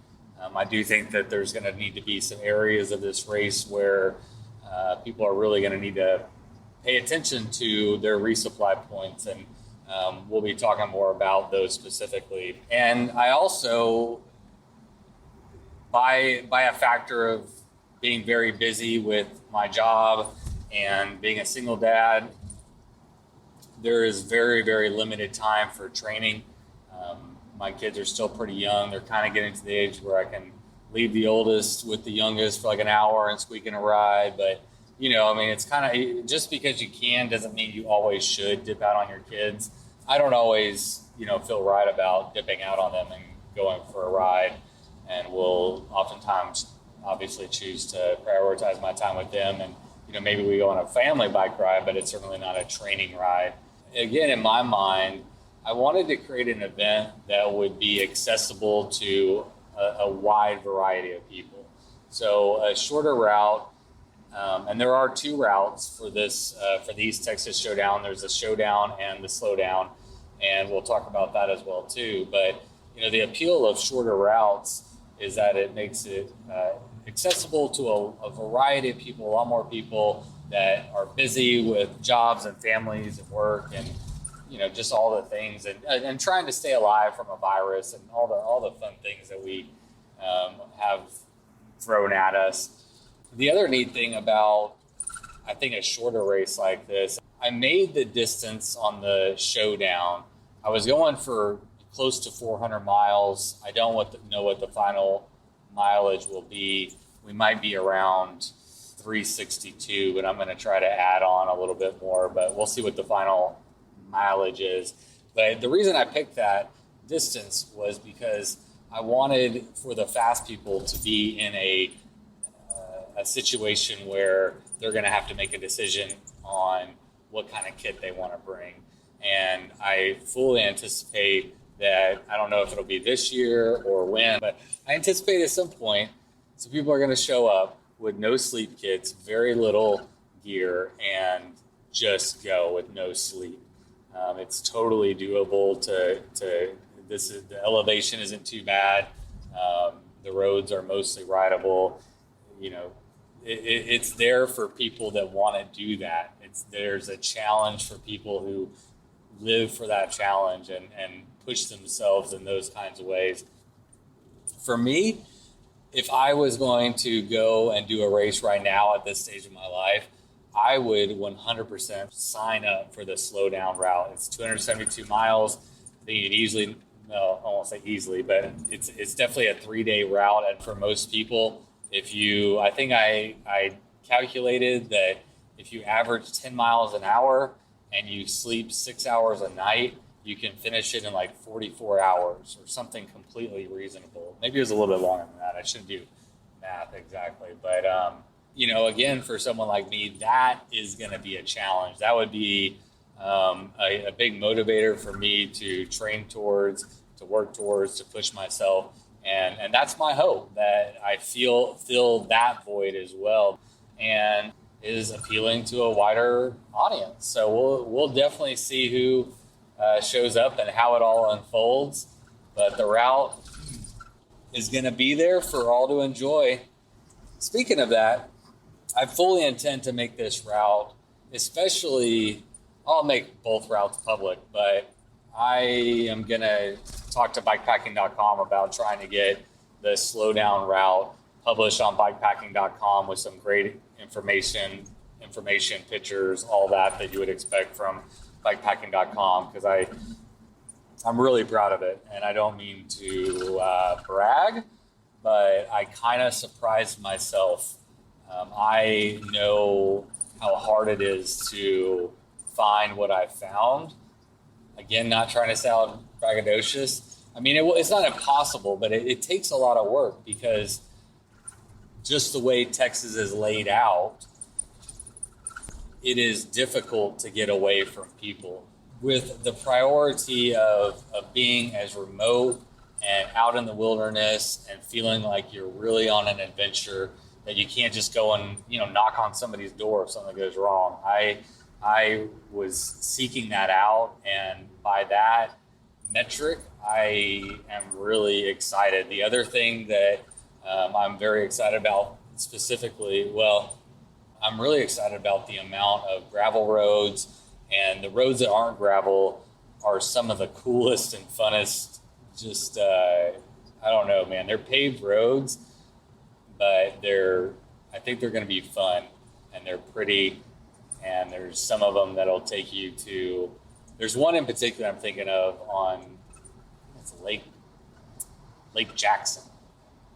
I do think that there's going to need to be some areas of this race where people are really going to need to pay attention to their resupply points, and we'll be talking more about those specifically. And I also, by a factor of being very busy with my job and being a single dad, there is very, very limited time for training. My kids are still pretty young. They're kind of getting to the age where I can leave the oldest with the youngest for like an hour and squeak in a ride. But, it's kind of, just because you can doesn't mean you always should dip out on your kids. I don't always, feel right about dipping out on them and going for a ride, and will oftentimes obviously choose to prioritize my time with them. And, maybe we go on a family bike ride, but it's certainly not a training ride. Again, in my mind, I wanted to create an event that would be accessible to a wide variety of people. So a shorter route, and there are 2 routes for this, for the East Texas Showdown. There's the Showdown and the Slowdown, and we'll talk about that as well too. But, the appeal of shorter routes is that it makes it accessible to a variety of people, a lot more people that are busy with jobs and families and work and, just all the things, and trying to stay alive from a virus and all the fun things that we have thrown at us. The other neat thing about, I think, a shorter race like this, I made the distance on the Showdown. I was going for close to 400 miles. I don't know what the final mileage will be. We might be around 362, but I'm going to try to add on a little bit more, but we'll see what the final mileage is. But the reason I picked that distance was because I wanted for the fast people to be in a situation where they're going to have to make a decision on what kind of kit they want to bring. And I fully anticipate that, I don't know if it'll be this year or when, but I anticipate at some point, some people are going to show up with no sleep kits, very little gear, and just go with no sleep. It's totally doable to the elevation isn't too bad. The roads are mostly rideable. It's there for people that want to do that. There's a challenge for people who live for that challenge and push themselves in those kinds of ways. For me, if I was going to go and do a race right now at this stage of my life, I would 100% sign up for the Slowdown route. It's 272 miles. I think you could easily, no, I won't say easily, but it's definitely a 3-day route. And for most people, I think I calculated that if you average 10 miles an hour and you sleep 6 hours a night, you can finish it in like 44 hours or something completely reasonable. Maybe it was a little bit longer than that. I shouldn't do math exactly. But, again, for someone like me, that is going to be a challenge. That would be a big motivator for me to train towards, to work towards, to push myself. And that's my hope, that I fill that void as well, and is appealing to a wider audience. So we'll definitely see who shows up and how it all unfolds. But the route is going to be there for all to enjoy. Speaking of that, I fully intend to make this route, especially, I'll make both routes public, but I am going to talk to bikepacking.com about trying to get the Slowdown route published on bikepacking.com with some great information, pictures, all that you would expect from bikepacking.com, because I'm really proud of it. And I don't mean to brag, but I kind of surprised myself. I know how hard it is to find what I found. Again, not trying to sound braggadocious. I mean, it's not impossible, but it takes a lot of work, because just the way Texas is laid out, it is difficult to get away from people. With the priority of being as remote and out in the wilderness and feeling like you're really on an adventure, that you can't just go and knock on somebody's door if something goes wrong. I was seeking that out, and by that metric, I am really excited. The other thing that I'm very excited about specifically, I'm really excited about the amount of gravel roads, and the roads that aren't gravel are some of the coolest and funnest. Just, I don't know, man, they're paved roads, but I think they're going to be fun, and they're pretty. And there's some of them that'll take you to, there's one in particular I'm thinking of on, it's Lake Jackson.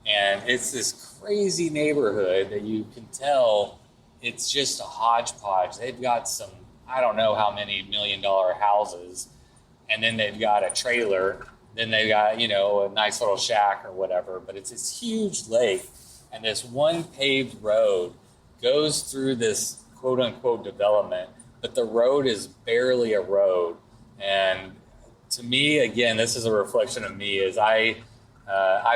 And it's this crazy neighborhood that you can tell it's just a hodgepodge. They've got some, I don't know how many $1 million houses, and then they've got a trailer, then they've got, a nice little shack or whatever, but it's this huge lake, and this one paved road goes through this quote unquote development, but the road is barely a road. And to me, again, this is a reflection of me, is I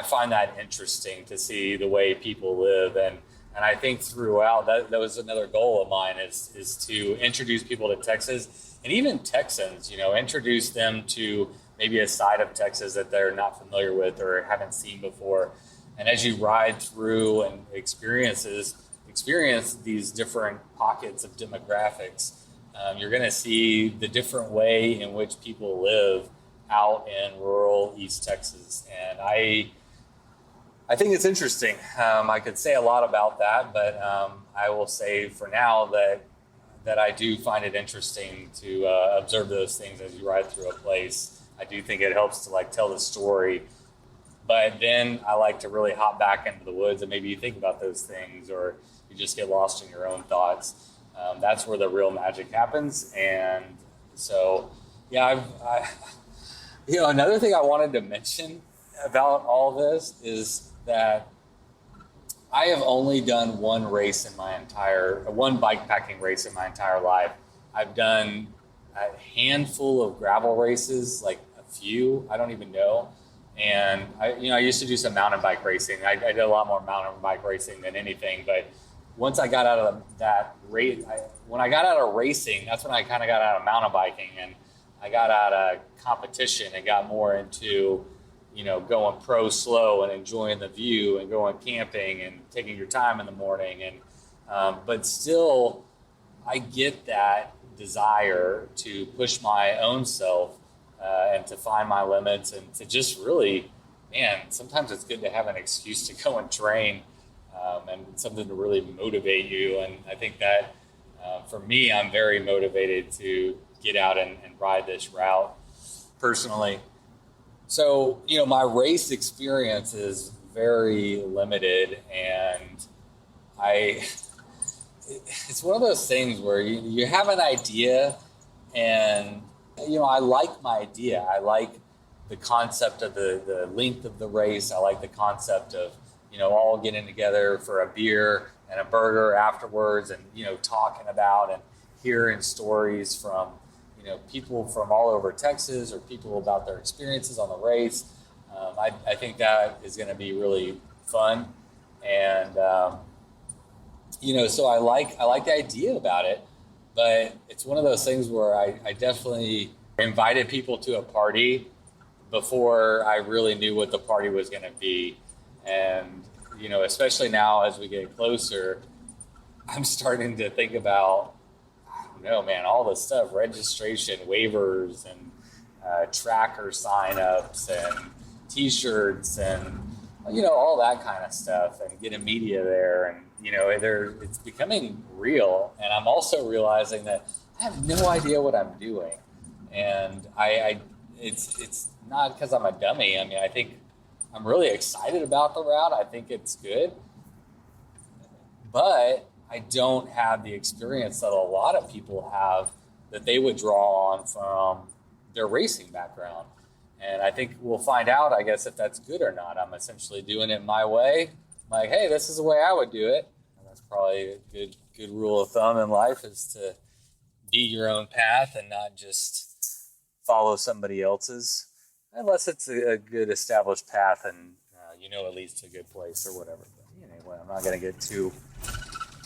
find that interesting to see the way people live. And I think throughout that was another goal of mine, is to introduce people to Texas, and even Texans, introduce them to maybe a side of Texas that they're not familiar with or haven't seen before. And as you ride through and experience these different pockets of demographics, you're going to see the different way in which people live out in rural East Texas. And I think it's interesting. I could say a lot about that, but I will say for now that I do find it interesting to observe those things as you ride through a place. I do think it helps to tell the story. But then I like to really hop back into the woods, and maybe you think about those things, or you just get lost in your own thoughts. That's where the real magic happens. And so, yeah, another thing I wanted to mention about all this is that I have only done one bikepacking race in my entire life. I've done a handful of gravel races, like a few, I don't even know. And I used to do some mountain bike racing. I did a lot more mountain bike racing than anything. But once I got out of that race, when I got out of racing, that's when I kind of got out of mountain biking, and I got out of competition and got more into, going pro slow and enjoying the view and going camping and taking your time in the morning. And but still, I get that desire to push my own self. And to find my limits, and to just really, sometimes it's good to have an excuse to go and train, and something to really motivate you. And I think that for me, I'm very motivated to get out and ride this route personally. So, my race experience is very limited, and it's one of those things where you have an idea, and I like my idea. I like the concept of the length of the race. I like the concept of, all getting together for a beer and a burger afterwards and, talking about and hearing stories from, people from all over Texas or people about their experiences on the race. I think that is going to be really fun. And, so I like the idea about it, but it's one of those things where I definitely invited people to a party before I really knew what the party was going to be. And, especially now as we get closer, I'm starting to think about, I don't know, man, all this stuff, registration, waivers, and tracker signups and T-shirts and, all that kind of stuff, and getting media there. And, it's becoming real. And I'm also realizing that I have no idea what I'm doing. And it's not because I'm a dummy. I mean, I think I'm really excited about the route. I think it's good. But I don't have the experience that a lot of people have that they would draw on from their racing background. And I think we'll find out, I guess, if that's good or not. I'm essentially doing it my way. I'm like, hey, this is the way I would do it. And that's probably a good rule of thumb in life, is to be your own path and not just follow somebody else's, unless it's a good established path and it leads to a good place or whatever. But anyway, I'm not going to get too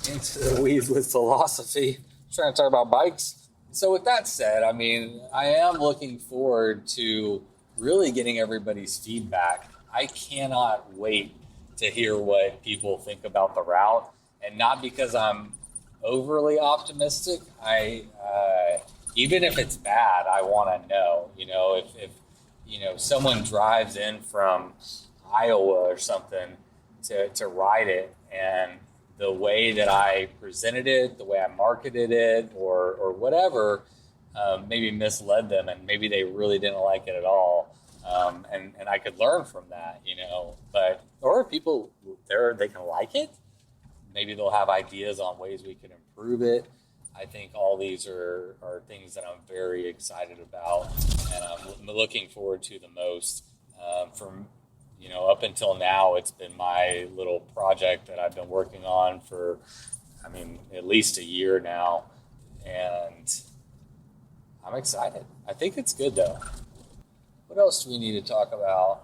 into the weeds with philosophy. I'm trying to talk about bikes. So with that said, I mean, I am looking forward to really getting everybody's feedback. I cannot wait to hear what people think about the route, and not because I'm overly optimistic. Even if it's bad, I want to know. If someone drives in from Iowa or something to ride it, and the way that I presented it, the way I marketed it, or whatever, maybe misled them, and maybe they really didn't like it at all. And I could learn from that, or people there, they can like it. Maybe they'll have ideas on ways we can improve it. I think all these are things that I'm very excited about, and I'm looking forward to the most. From up until now, it's been my little project that I've been working on for, at least a year now, and I'm excited. I think it's good, though. What else do we need to talk about?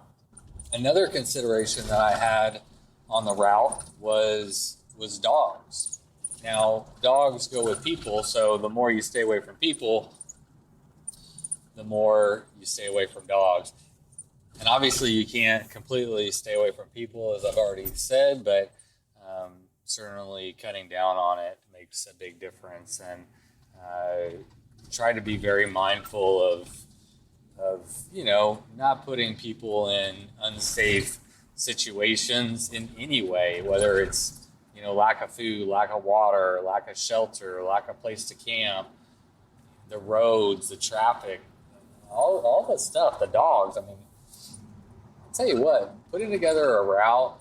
Another consideration that I had on the route was dogs. Now, dogs go with people, so the more you stay away from people, the more you stay away from dogs. And obviously you can't completely stay away from people, as I've already said, but certainly cutting down on it makes a big difference. And try to be very mindful of not putting people in unsafe situations in any way, whether it's lack of food, lack of water, lack of shelter, lack of place to camp, the roads, the traffic, all the stuff, the dogs. I'll tell you what, putting together a route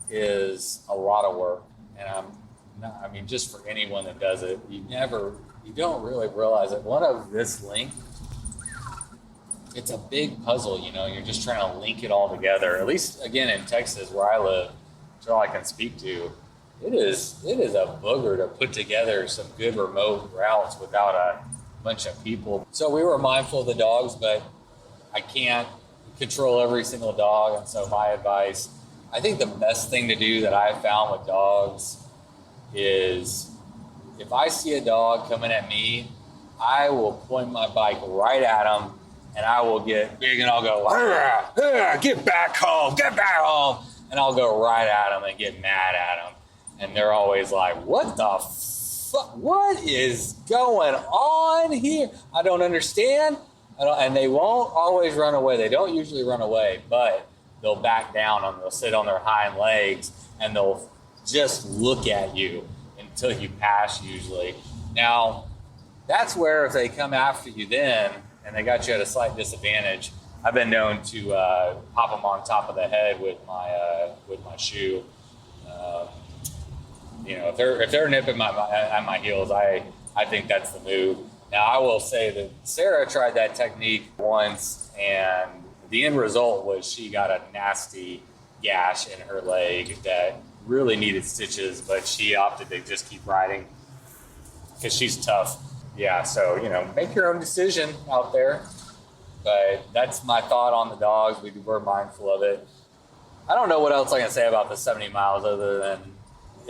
is a lot of work. And just for anyone that does it, you don't really realize it. One of this length, it's a big puzzle, you're just trying to link it all together. At least, again, in Texas, where I live, which all I can speak to, it is a booger to put together some good remote routes without a bunch of people. So we were mindful of the dogs, but I can't control every single dog. And so my advice, I think the best thing to do that I've found with dogs is, if I see a dog coming at me, I will point my bike right at them, and I will get big and I'll go, get back home. And I'll go right at them and get mad at them. And they're always like, what the fuck? What is going on here? I don't understand. And they won't always run away. They don't usually run away, but they'll back down and they'll sit on their hind legs and they'll just look at you until you pass, usually. Now, that's where if they come after you then, and they got you at a slight disadvantage, I've been known to pop them on top of the head with my shoe. If they're nipping at my heels, I think that's the move. Now, I will say that Sarah tried that technique once, and the end result was she got a nasty gash in her leg that really needed stitches, but she opted to just keep riding because she's tough. Yeah, so, make your own decision out there. But that's my thought on the dogs. We're mindful of it. I don't know what else I can say about the 70 miles other than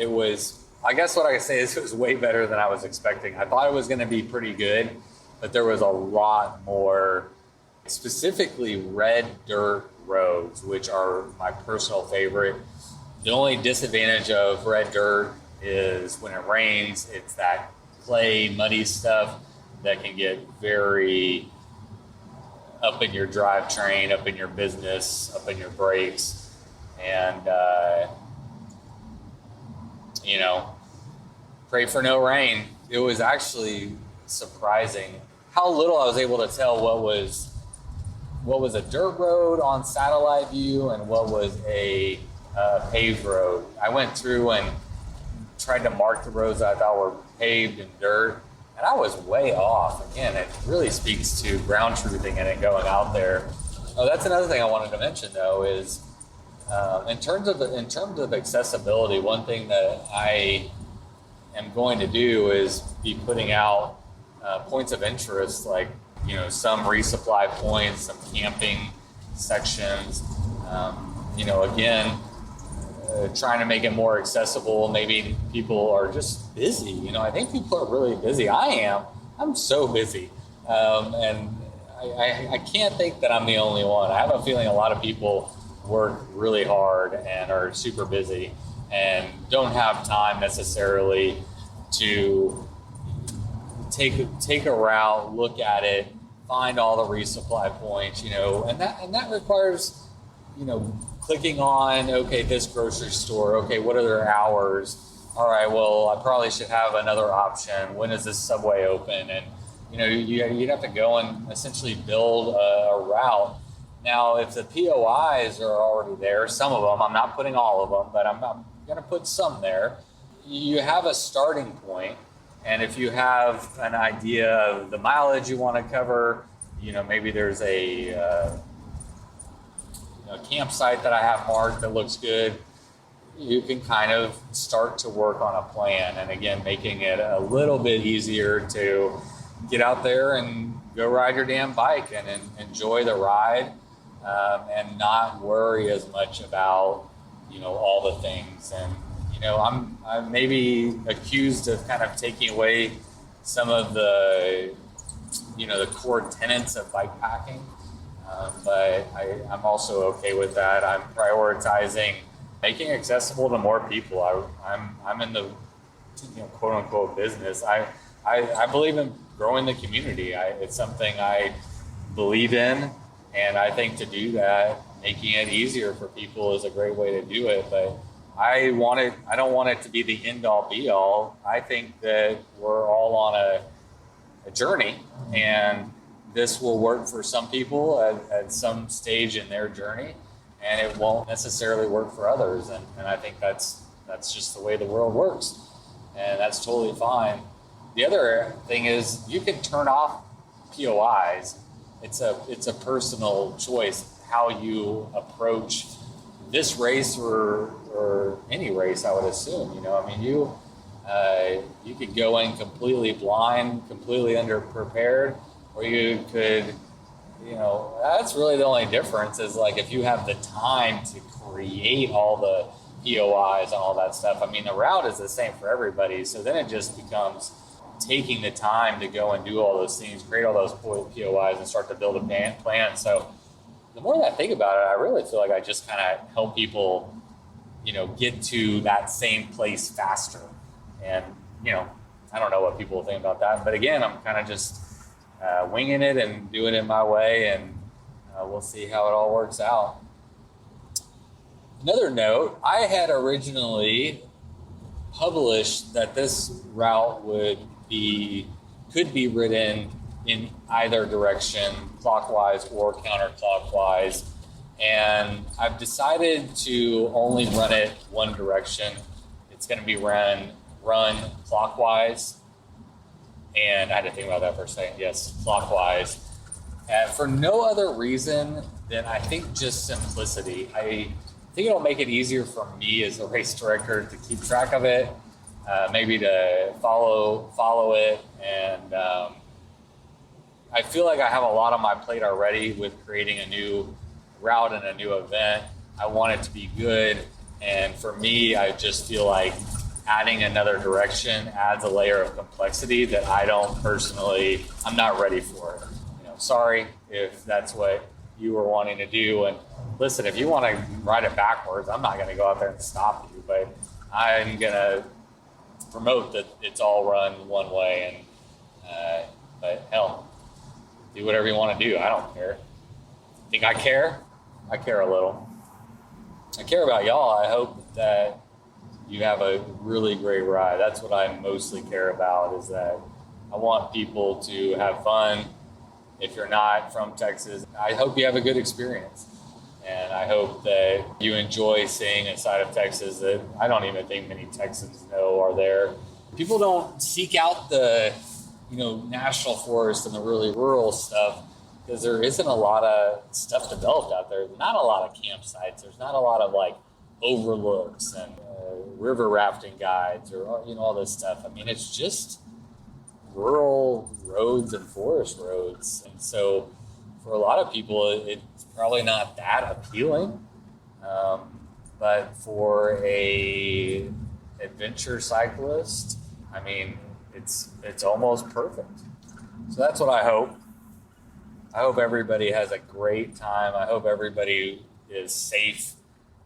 I guess what I can say is it was way better than I was expecting. I thought it was going to be pretty good, but there was a lot more, specifically red dirt roads, which are my personal favorite. The only disadvantage of red dirt is when it rains, it's that clay, muddy stuff that can get very up in your drivetrain, up in your business, up in your brakes. And, pray for no rain. It was actually surprising how little I was able to tell what was a dirt road on satellite view and what was a paved road. I went through and tried to mark the roads that I thought were paved and dirt, and I was way off. Again, it really speaks to ground truthing and it going out there. Oh, that's another thing I wanted to mention though is in terms of accessibility, one thing that I am going to do is be putting out points of interest, like some resupply points, some camping sections. Trying to make it more accessible. Maybe people are just busy. I think people are really busy. I'm so busy, and I can't think that I'm the only one. I have a feeling a lot of people work really hard and are super busy and don't have time necessarily to take a route, look at it, find all the resupply points, and that requires, clicking on, okay, this grocery store, okay, what are their hours? All right, well, I probably should have another option. When is this Subway open? And, you'd have to go and essentially build a route. Now, if the POIs are already there, some of them, I'm not putting all of them, but I'm going to put some there. You have a starting point, and if you have an idea of the mileage you want to cover, maybe there's a campsite that I have marked that looks good, you can kind of start to work on a plan. And again, making it a little bit easier to get out there and go ride your damn bike and enjoy the ride, and not worry as much about, all the things. And, I'm maybe accused of kind of taking away some of the, the core tenets of bike packing. But I'm also okay with that. I'm prioritizing making accessible to more people. I'm in the quote unquote business. I believe in growing the community. It's something I believe in, and I think to do that, making it easier for people is a great way to do it. But I don't want it to be the end all be all. I think that we're all on a journey, and this will work for some people at some stage in their journey, and it won't necessarily work for others. And I think that's just the way the world works, and that's totally fine. The other thing is you can turn off POIs. It's a personal choice how you approach this race or any race, I would assume. You could go in completely blind, completely underprepared, or you could, that's really the only difference is like if you have the time to create all the POIs and all that stuff. The route is the same for everybody. So then it just becomes taking the time to go and do all those things, create all those POIs and start to build a plan. So the more that I think about it, I really feel like I just kind of help people, get to that same place faster. And, I don't know what people think about that. But again, I'm kind of just winging it and doing it my way, and we'll see how it all works out. Another note, I had originally published that this route could be ridden in either direction, clockwise or counterclockwise. And I've decided to only run it one direction. It's going to be run clockwise. And I had to think about that for a second. Yes, clockwise. And for no other reason than I think just simplicity. I think it'll make it easier for me as a race director to keep track of it, maybe to follow it. And I feel like I have a lot on my plate already with creating a new route and a new event. I want it to be good. And for me, I just feel like adding another direction adds a layer of complexity that I don't personally, I'm not ready for it. Sorry if that's what you were wanting to do. And listen, if you want to ride it backwards, I'm not going to go out there and stop you, but I'm going to promote that it's all run one way. And, but hell, do whatever you want to do. I don't care. Think I care? I care a little. I care about y'all. I hope that you have a really great ride. That's what I mostly care about, is that I want people to have fun. If you're not from Texas, I hope you have a good experience. And I hope that you enjoy seeing a side of Texas that I don't even think many Texans know are there. People don't seek out the, national forest and the really rural stuff because there isn't a lot of stuff developed out there. Not a lot of campsites. There's not a lot of overlooks and river rafting guides or, all this stuff. I mean, it's just rural roads and forest roads. And so for a lot of people, it's probably not that appealing. But for a adventure cyclist, I mean, it's almost perfect. So that's what I hope. I hope everybody has a great time. I hope everybody is safe.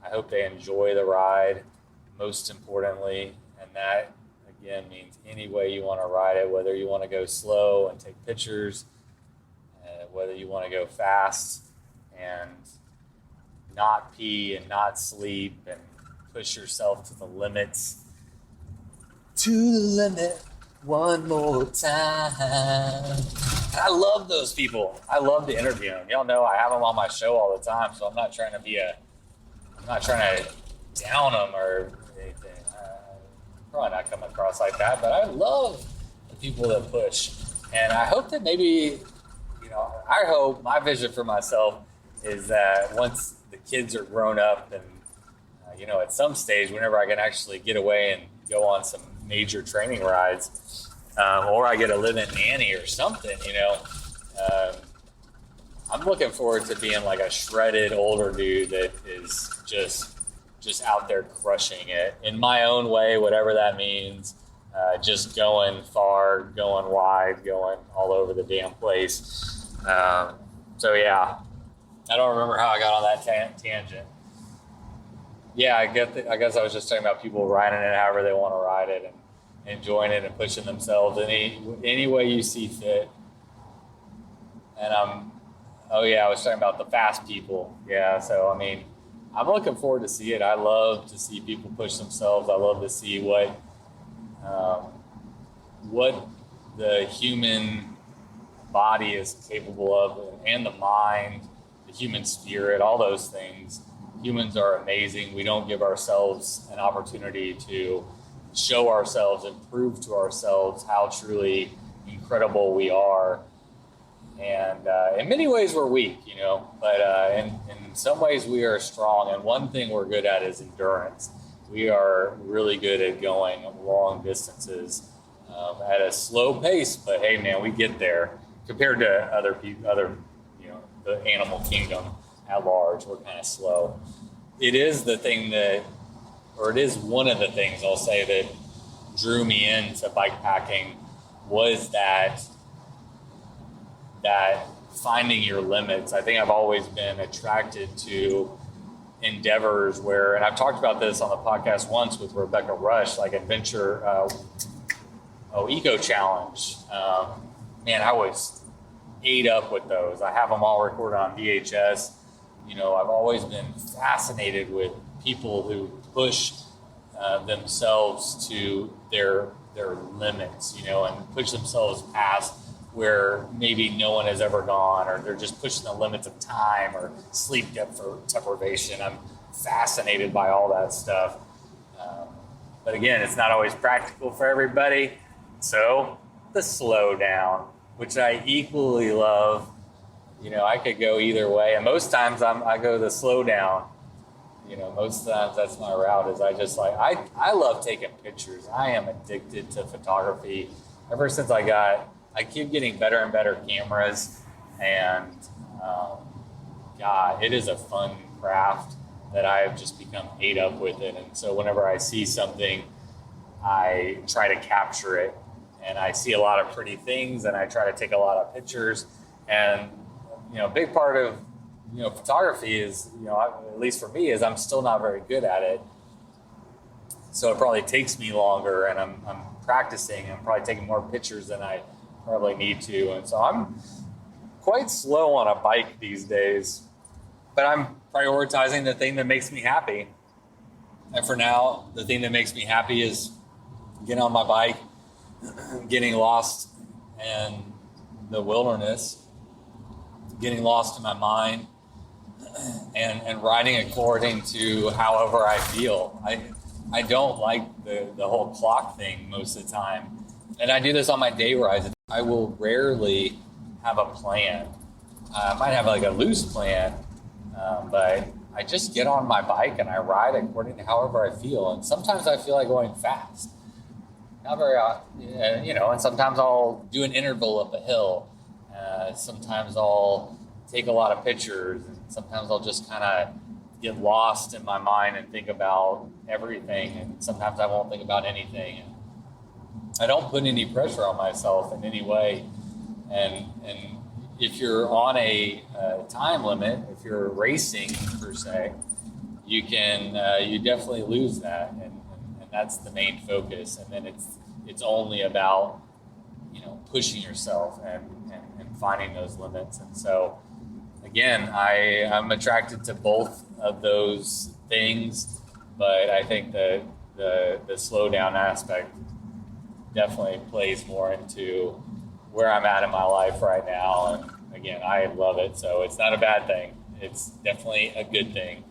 I hope they enjoy the ride, most importantly. And that, again, means any way you want to ride it, whether you want to go slow and take pictures, whether you want to go fast and not pee and not sleep and push yourself to the limits. To the limit one more time. I love those people. I love to interview them. Y'all know I have them on my show all the time, so I'm not trying to down them or anything. Probably not come across like that, but I love the people that push. And I hope that maybe, I hope my vision for myself is that once the kids are grown up and, at some stage, whenever I can actually get away and go on some major training rides, or I get a live-in nanny or something, I'm looking forward to being like a shredded older dude that is just out there crushing it in my own way, whatever that means, just going far, going wide, going all over the damn place. So yeah, I don't remember how I got on that tangent. Yeah, I guess I was just talking about people riding it however they want to ride it and enjoying it and pushing themselves any way you see fit. And I was talking about the fast people. Yeah, so I mean, I'm looking forward to see it. I love to see people push themselves. I love to see what the human body is capable of, and the mind, the human spirit, all those things. Humans are amazing. We don't give ourselves an opportunity to show ourselves and prove to ourselves how truly incredible we are. And in many ways we're weak, but in some ways we are strong. And one thing we're good at is endurance. We are really good at going long distances at a slow pace, but hey man, we get there compared to other the animal kingdom at large. We're kind of slow. It is one of the things I'll say that drew me into bike packing was that finding your limits. I think I've always been attracted to endeavors where, and I've talked about this on the podcast once with Rebecca Rush, like adventure, eco challenge. Man, I was ate up with those. I have them all recorded on VHS. I've always been fascinated with people who push themselves to their limits, and push themselves past where maybe no one has ever gone, or they're just pushing the limits of time or sleep deprivation. I'm fascinated by all that stuff. But again, it's not always practical for everybody. So the Slowdown, which I equally love. You know, I could go either way, and most times I go the Slowdown. You know, most times that's my route. Is I just like I love taking pictures. I am addicted to photography. Ever since I keep getting better and better cameras, and God, it is a fun craft that I have just become ate up with it. And so whenever I see something, I try to capture it, and I see a lot of pretty things, and I try to take a lot of pictures. And you know, a big part of photography is, at least for me, is I'm still not very good at it. So it probably takes me longer, and I'm practicing. I'm probably taking more pictures than I probably need to. And so I'm quite slow on a bike these days, but I'm prioritizing the thing that makes me happy. And for now, the thing that makes me happy is getting on my bike, getting lost in the wilderness, getting lost in my mind, and riding according to however I feel. I don't like the whole clock thing most of the time. And I do this on my day rides. I will rarely have a plan. I might have like a loose plan, but I just get on my bike and I ride according to however I feel. And sometimes I feel like going fast. Not very often, and sometimes I'll do an interval up a hill. Sometimes I'll take a lot of pictures, and sometimes I'll just kind of get lost in my mind and think about everything, and sometimes I won't think about anything. And I don't put any pressure on myself in any way. And if you're on a time limit, if you're racing per se, you definitely lose that, and that's the main focus. And then it's only about pushing yourself and finding those limits. And so again, I'm attracted to both of those things, but I think the Slowdown aspect definitely plays more into where I'm at in my life right now. And again, I love it, so it's not a bad thing. It's definitely a good thing.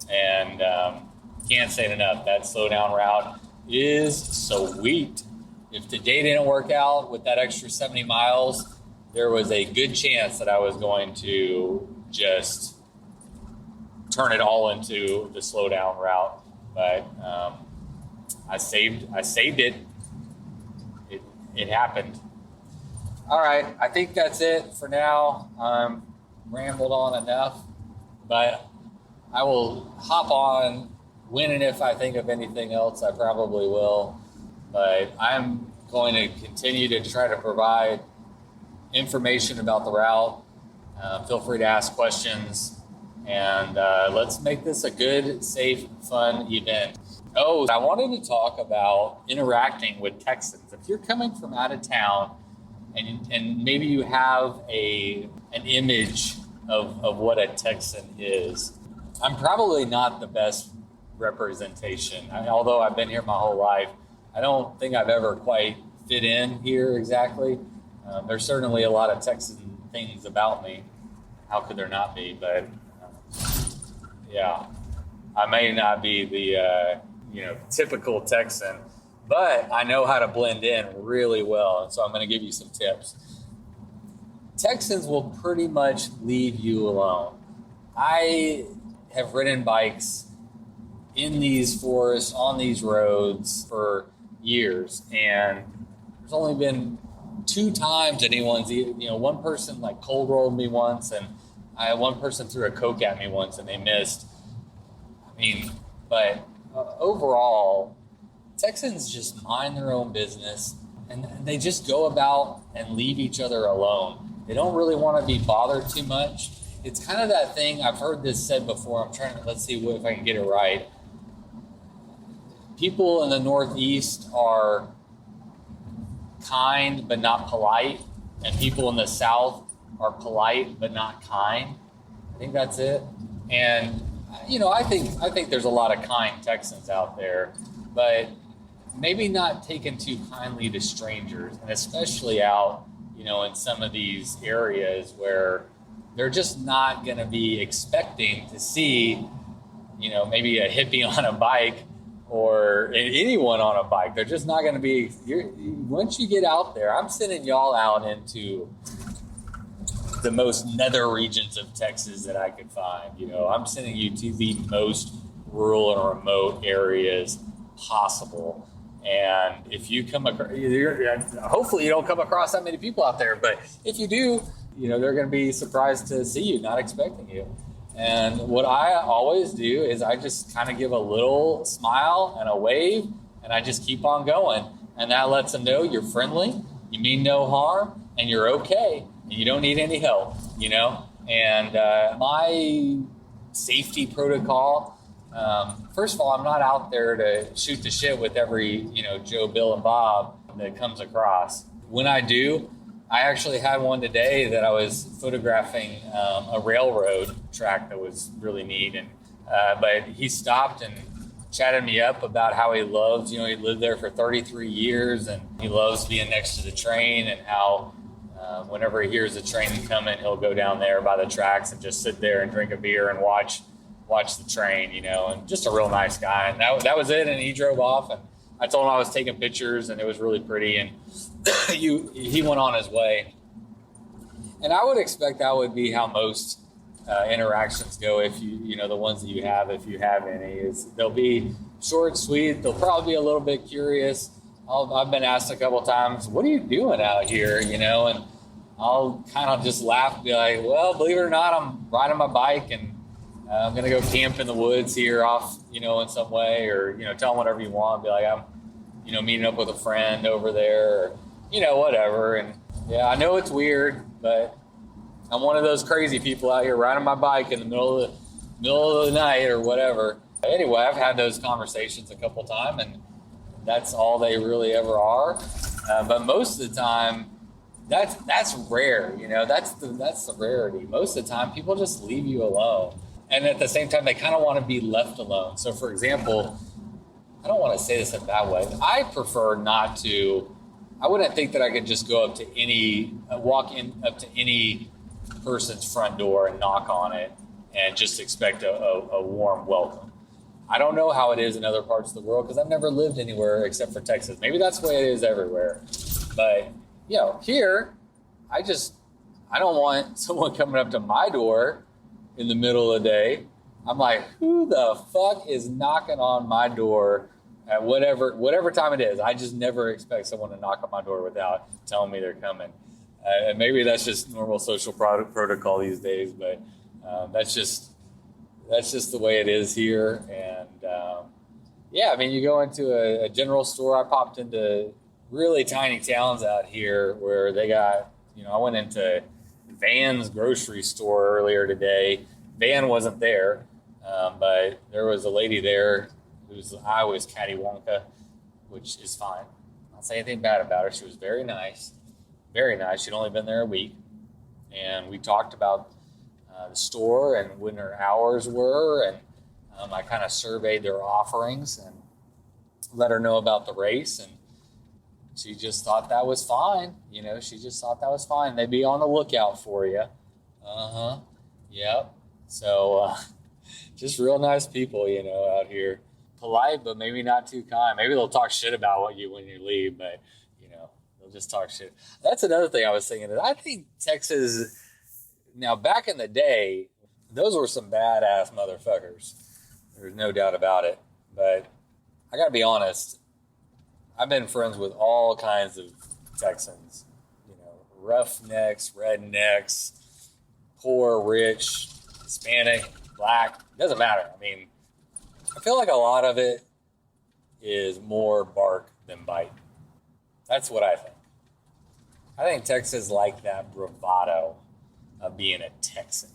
And can't say it enough, that Slowdown route is sweet. If the day didn't work out with that extra 70 miles, there was a good chance that I was going to just turn it all into the Slowdown route. But I saved it. It happened. All right, I think that's it for now. Rambled on enough, but I will hop on when and if I think of anything else. I probably will, but I'm going to continue to try to provide information about the route. Feel free to ask questions, and let's make this a good, safe, fun event. Oh, I wanted to talk about interacting with Texans. If you're coming from out of town and maybe you have an image of what a Texan is, I'm probably not the best representation. Although I've been here my whole life, I don't think I've ever quite fit in here exactly. There's certainly a lot of Texan things about me. How could there not be? But yeah, I may not be the typical Texan, but I know how to blend in really well. And so I'm going to give you some tips. Texans will pretty much leave you alone. I have ridden bikes in these forests, on these roads for years, and there's only been 2 times anyone's, one person like cold rolled me once, and one person threw a Coke at me once and they missed. But overall, Texans just mind their own business, and they just go about and leave each other alone. They don't really want to be bothered too much. It's kind of that thing, I've heard this said before, let's see if I can get it right. People in the Northeast are kind but not polite, and people in the South are polite but not kind. I think that's it. And I think there's a lot of kind Texans out there, but maybe not taken too kindly to strangers, and especially out in some of these areas where they're just not going to be expecting to see maybe a hippie on a bike or anyone on a bike. They're just not going to be. Once you get out there, I'm sending y'all out into the most nether regions of Texas that I could find. I'm sending you to the most rural and remote areas possible. And if you come across, hopefully you don't come across that many people out there, but if you do, they're going to be surprised to see you, not expecting you. And what I always do is I just kind of give a little smile and a wave, and I just keep on going. And that lets them know you're friendly, you mean no harm, and you're okay, and you don't need any help, And my safety protocol, first of all, I'm not out there to shoot the shit with every, Joe, Bill, and Bob that comes across. When I do, I actually had one today that I was photographing a railroad track that was really neat. And but he stopped and chatted me up about how he loves, he lived there for 33 years and he loves being next to the train, and how whenever he hears a train coming, he'll go down there by the tracks and just sit there and drink a beer and watch the train, and just a real nice guy. And that was it. And he drove off, and I told him I was taking pictures and it was really pretty. And he went on his way. And I would expect that would be how most interactions go, if the ones that you have, if you have any, is they'll be short, sweet. They'll probably be a little bit curious. I've been asked a couple times, what are you doing out here? And I'll kind of just laugh and be like, well, believe it or not, I'm riding my bike and I'm going to go camp in the woods here off, in some way, or, tell them whatever you want. Be like, I'm, meeting up with a friend over there, or, whatever. And yeah, I know it's weird, but I'm one of those crazy people out here riding my bike in the middle of the night or whatever. Anyway, I've had those conversations a couple times, and that's all they really ever are. But most of the time, that's rare. That's the rarity. Most of the time, people just leave you alone. And at the same time, they kind of want to be left alone. So, for example, I don't want to say this in a bad way. I prefer not to. I wouldn't think that I could just go up to walk up to any person's front door and knock on it and just expect a warm welcome. I don't know how it is in other parts of the world because I've never lived anywhere except for Texas. Maybe that's the way it is everywhere. But, here, I don't want someone coming up to my door in the middle of the day. I'm like, who the fuck is knocking on my door at whatever time it is? I just never expect someone to knock on my door without telling me they're coming. And maybe that's just normal social protocol these days, but that's just the way it is here. And you go into a general store. I popped into really tiny towns out here where they got, I went into Van's grocery store earlier today. Van wasn't there, but there was a lady there I was cattywampus, which is fine. I don't say anything bad about her. She was very nice. Very nice. She'd only been there a week. And we talked about the store and when her hours were. And I kind of surveyed their offerings and let her know about the race. And she just thought that was fine. She just thought that was fine. They'd be on the lookout for you. Uh-huh. Yep. So just real nice people, out here. Polite, but maybe not too kind. Maybe they'll talk shit about you when you leave, but, they'll just talk shit. That's another thing I was thinking. I think Texas, now back in the day, those were some badass motherfuckers. There's no doubt about it. But I got to be honest, I've been friends with all kinds of Texans. Roughnecks, rednecks, poor, rich, Hispanic, black. Doesn't matter. I feel like a lot of it is more bark than bite. That's what I think. I think Texas like that bravado of being a Texan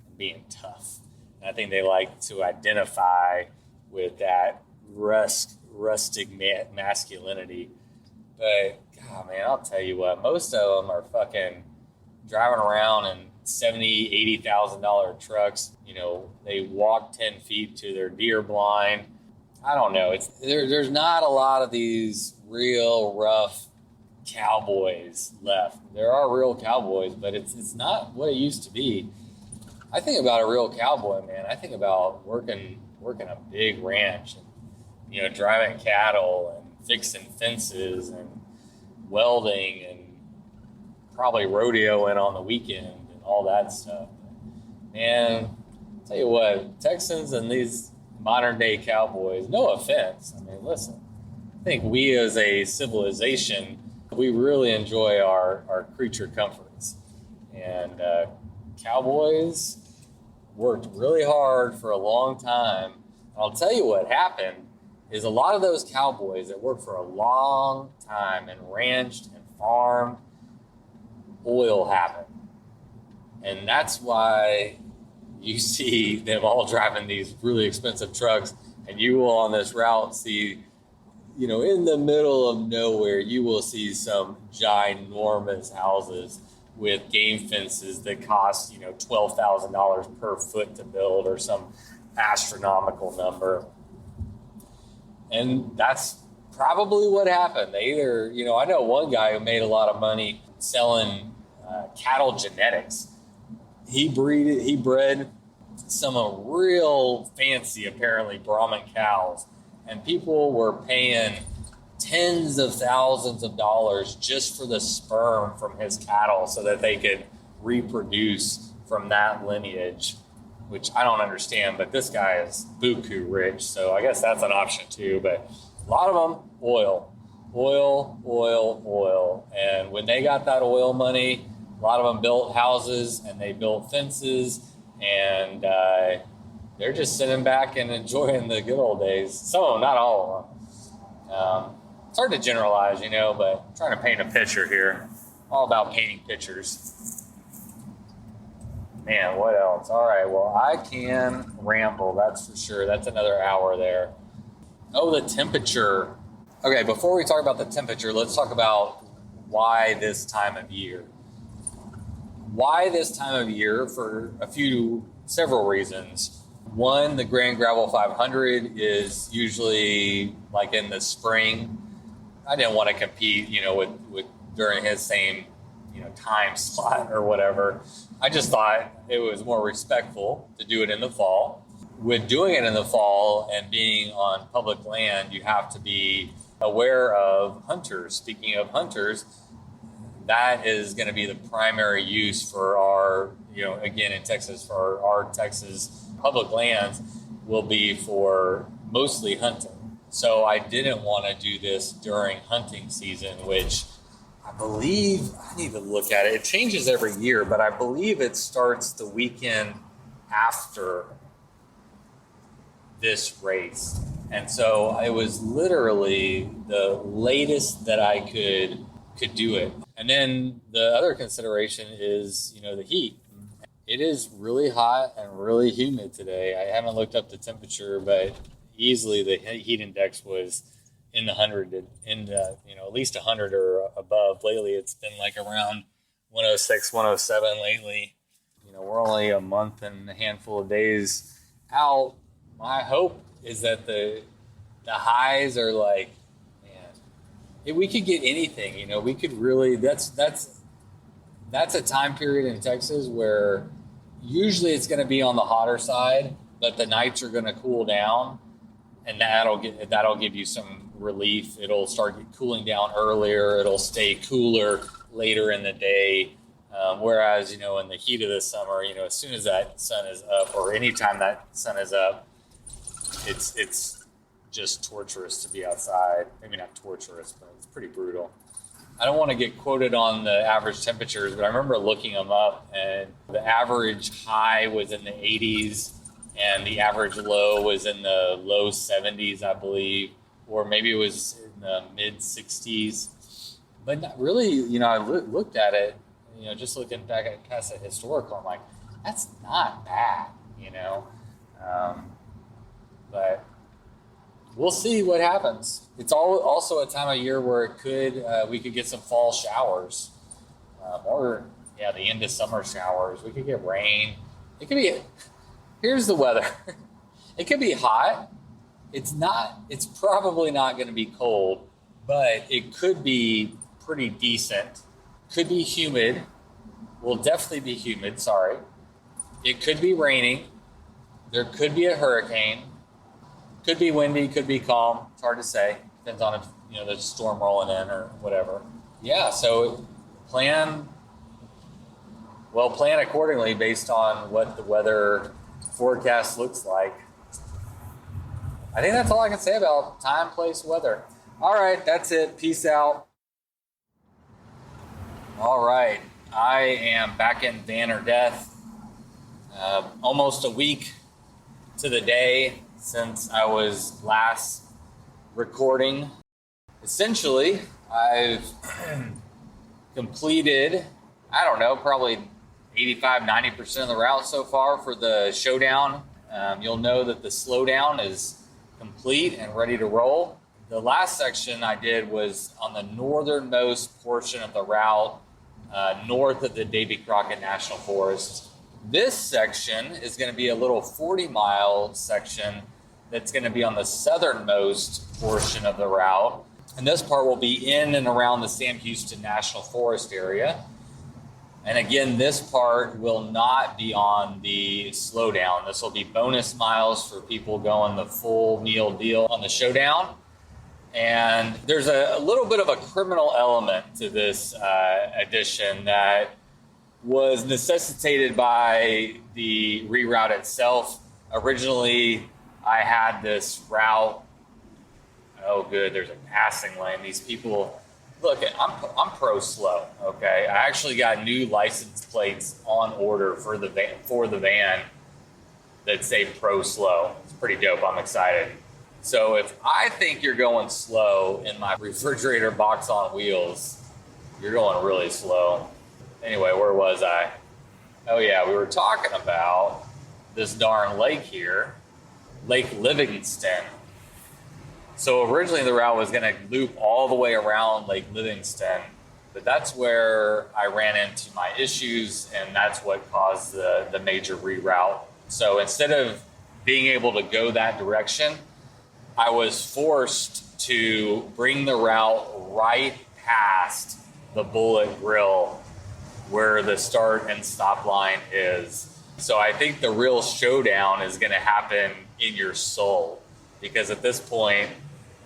and being tough. And I think they like to identify with that rustic masculinity. But, God, man, I'll tell you what, most of them are fucking driving around in $70,000, $80,000 trucks. They walk 10 feet to their deer blind. I don't know. There's not a lot of these real rough cowboys left. There are real cowboys, but it's not what it used to be. I think about a real cowboy, man. I think about working a big ranch and driving cattle and fixing fences and welding and probably rodeoing on the weekend and all that stuff. And I'll tell you what, Texans and these modern day cowboys, no offense. I mean, listen, I think we as a civilization, we really enjoy our creature comforts. And cowboys worked really hard for a long time. I'll tell you what happened is a lot of those cowboys that worked for a long time and ranched and farmed, oil happened. And that's why you see them all driving these really expensive trucks, and you will on this route see, in the middle of nowhere, you will see some ginormous houses with game fences that cost, $12,000 per foot to build or some astronomical number. And that's probably what happened. They either, I know one guy who made a lot of money selling cattle genetics. He bred some real fancy, apparently, Brahman cows, and people were paying tens of thousands of dollars just for the sperm from his cattle so that they could reproduce from that lineage, which I don't understand, but this guy is buku rich, so I guess that's an option too. But a lot of them, oil. And when they got that oil money, a lot of them built houses and they built fences, and they're just sitting back and enjoying the good old days. Some of them, not all of them. It's hard to generalize, but I'm trying to paint a picture here. All about painting pictures. Man, what else? All right, well, I can ramble, that's for sure. That's another hour there. Oh, the temperature. Okay, before we talk about the temperature, let's talk about why this time of year. Why this time of year? For several reasons. One, the Grand Gravel 500 is usually like in the spring. I didn't want to compete, with during his same, time slot or whatever. I just thought it was more respectful to do it in the fall. With doing it in the fall and being on public land, you have to be aware of hunters. Speaking of hunters, that is going to be the primary use for our, again in Texas, for our Texas public lands will be for mostly hunting. So I didn't want to do this during hunting season, which I believe, I need to look at it. It changes every year, but I believe it starts the weekend after this race. And so it was literally the latest that I could do it. And then the other consideration is, the heat. It is really hot and really humid today. I haven't looked up the temperature, but easily the heat index was in the 100, at least 100 or above. Lately, it's been like around 106, 107 lately. We're only a month and a handful of days out. My hope is that the highs are like, man, if we could get anything, we could really, that's a time period in Texas where usually it's going to be on the hotter side, but the nights are going to cool down, and that'll give you some relief. It'll start cooling down earlier. It'll stay cooler later in the day. Whereas, in the heat of the summer, as soon as that sun is up, or anytime that sun is up, it's just torturous to be outside. Maybe not torturous, but it's pretty brutal. I don't want to get quoted on the average temperatures, but I remember looking them up, and the average high was in the 80s, and the average low was in the low 70s, I believe, or maybe it was in the mid 60s. But not really, I looked at it, just looking back at past the historical, I'm like, that's not bad, but we'll see what happens. It's also a time of year where we could get some fall showers, or the end of summer showers. We could get rain. It could be. Here's the weather. It could be hot. It's probably not going to be cold, but it could be pretty decent. Could be humid. Will definitely be humid. Sorry. It could be raining. There could be a hurricane. Could be windy, could be calm. It's hard to say. Depends on if, there's a storm rolling in or whatever. Yeah, so plan accordingly based on what the weather forecast looks like. I think that's all I can say about time, place, weather. All right, that's it. Peace out. All right, I am back in Van or Death. Almost a week to the day since I was last recording. Essentially, I've completed, probably 85-90% of the route so far for the Showdown. You'll know that the Slowdown is complete and ready to roll. The last section I did was on the northernmost portion of the route, north of the Davy Crockett National Forest. This section is going to be a little 40-mile section that's going to be on the southernmost portion of the route. And this part will be in and around the Sam Houston National Forest area. And again, this part will not be on the Slowdown. This will be bonus miles for people going the full meal deal on the Showdown. And there's a little bit of a criminal element to this addition that was necessitated by the reroute itself. Originally, I had this route. Oh, good, there's a passing lane. These people, look, I'm pro slow, okay? I actually got new license plates on order for the van that say pro slow. It's pretty dope. I'm excited. So if I think you're going slow in my refrigerator box on wheels, you're going really slow. Anyway, where was I? Oh yeah, we were talking about this darn lake here, Lake Livingston. So originally the route was going to loop all the way around Lake Livingston, but that's where I ran into my issues, and that's what caused the major reroute. So instead of being able to go that direction, I was forced to bring the route right past the Bullet Grill where the start and stop line is. So I think the real showdown is going to happen in your soul, because at this point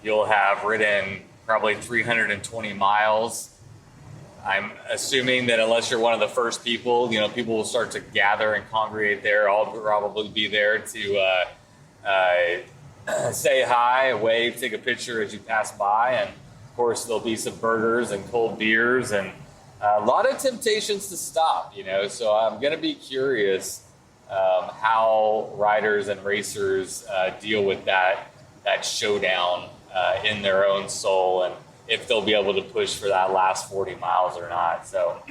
you'll have ridden probably 320 miles. I'm assuming that unless you're one of the first people, people will start to gather and congregate there. I'll probably be there to say hi, wave, take a picture as you pass by. And of course, there'll be some burgers and cold beers and a lot of temptations to stop, So I'm going to be curious how riders and racers deal with that showdown in their own soul, and if they'll be able to push for that last 40 miles or not. So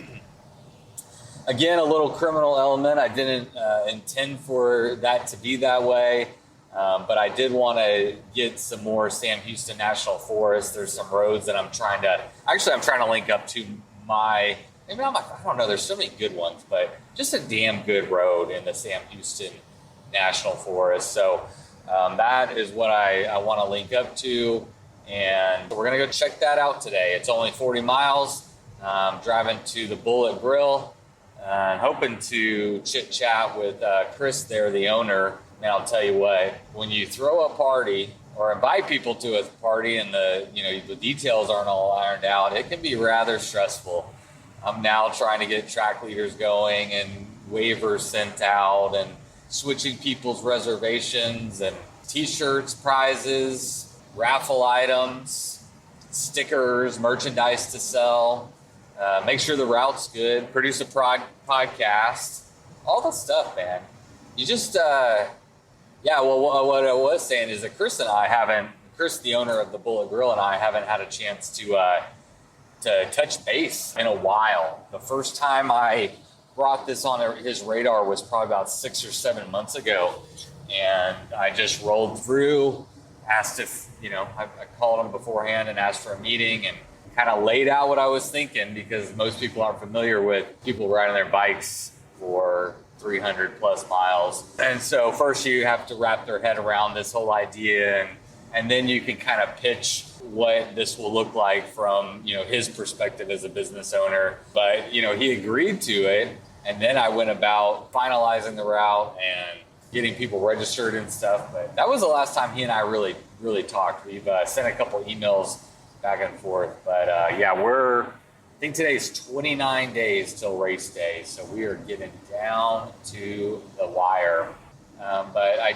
again, a little criminal element. I didn't intend for that to be that way. But I did want to get some more Sam Houston National Forest. There's some roads that I'm trying to link up to I don't know, there's so many good ones, but just a damn good road in the Sam Houston National Forest. So that is what I want to link up to. And we're going to go check that out today. It's only 40 miles. Driving to the Bullet Grill and hoping to chit chat with Chris there, the owner. And I'll tell you what, when you throw a party or invite people to a party and the details aren't all ironed out, it can be rather stressful. I'm now trying to get track leaders going and waivers sent out and switching people's reservations and t-shirts, prizes, raffle items, stickers, merchandise to sell, make sure the route's good, produce a podcast, all the stuff, man. You just, what I was saying is that Chris, the owner of the Bullet Grill, and I haven't had a chance to touch base in a while. The first time I brought this on his radar was probably about 6 or 7 months ago. And I just rolled through, asked if, I called him beforehand and asked for a meeting and kind of laid out what I was thinking, because most people aren't familiar with people riding their bikes for 300 plus miles. And so first you have to wrap their head around this whole idea, and then you can kind of pitch what this will look like from, his perspective as a business owner. But, he agreed to it. And then I went about finalizing the route and getting people registered and stuff. But that was the last time he and I really talked. We've sent a couple emails back and forth. But yeah, I think today's 29 days till race day. So we are getting down to the wire. But I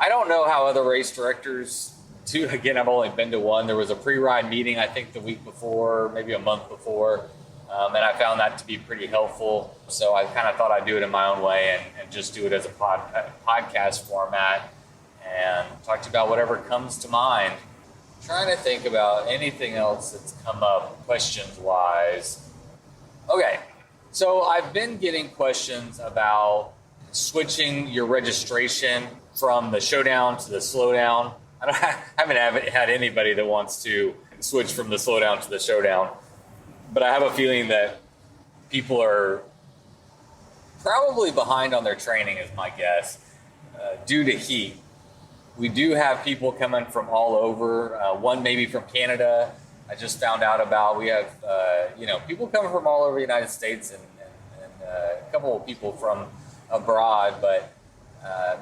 don't know how other race directors do. Again, I've only been to one. There was a pre-ride meeting, I think the week before, maybe a month before. And I found that to be pretty helpful. So I kind of thought I'd do it in my own way and just do it as a podcast format and talk to you about whatever comes to mind. I'm trying to think about anything else that's come up questions-wise. Okay, so I've been getting questions about switching your registration from the Showdown to the Slowdown. I haven't had anybody that wants to switch from the Slowdown to the Showdown. But I have a feeling that people are probably behind on their training, is my guess, due to heat. We do have people coming from all over, one maybe from Canada. I just found out about. We have, people coming from all over the United States and a couple of people from abroad. But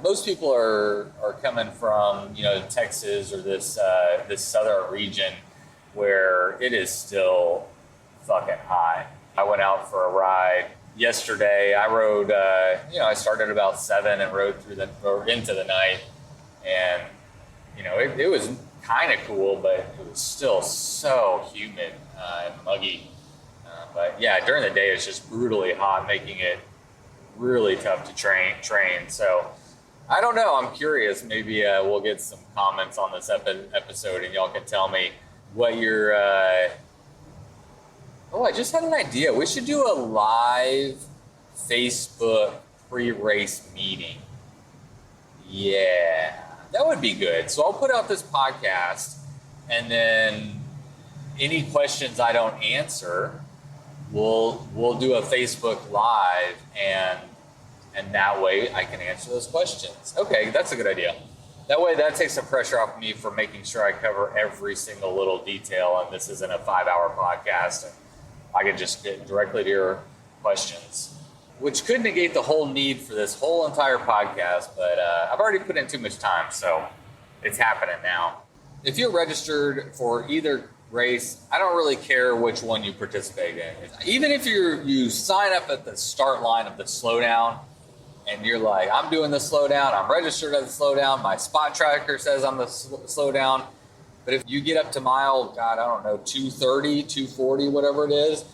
most people are coming from, Texas or this southern region where it is still fucking high. I went out for a ride yesterday. I rode, I started about 7 and rode into the night, and it was kind of cool, but it was still so humid and muggy. But yeah, during the day it's just brutally hot, making it really tough to train. So I don't know. I'm curious. Maybe we'll get some comments on this episode, and y'all can tell me what your. I just had an idea. We should do a live Facebook pre-race meeting. Yeah, that would be good. So I'll put out this podcast, and then any questions I don't answer, we'll do a Facebook Live, and that way I can answer those questions. Okay, that's a good idea. That way that takes some pressure off me for making sure I cover every single little detail, and this isn't a 5-hour podcast, and I can just get directly to your questions, which could negate the whole need for this whole entire podcast, but I've already put in too much time, so it's happening now. If you're registered for either race, I don't really care which one you participate in. Even if you sign up at the start line of the Slowdown, and you're like, I'm doing the Slowdown, I'm registered at the Slowdown, my spot tracker says I'm the Slowdown. But if you get up to mile, 230, 240, whatever it is,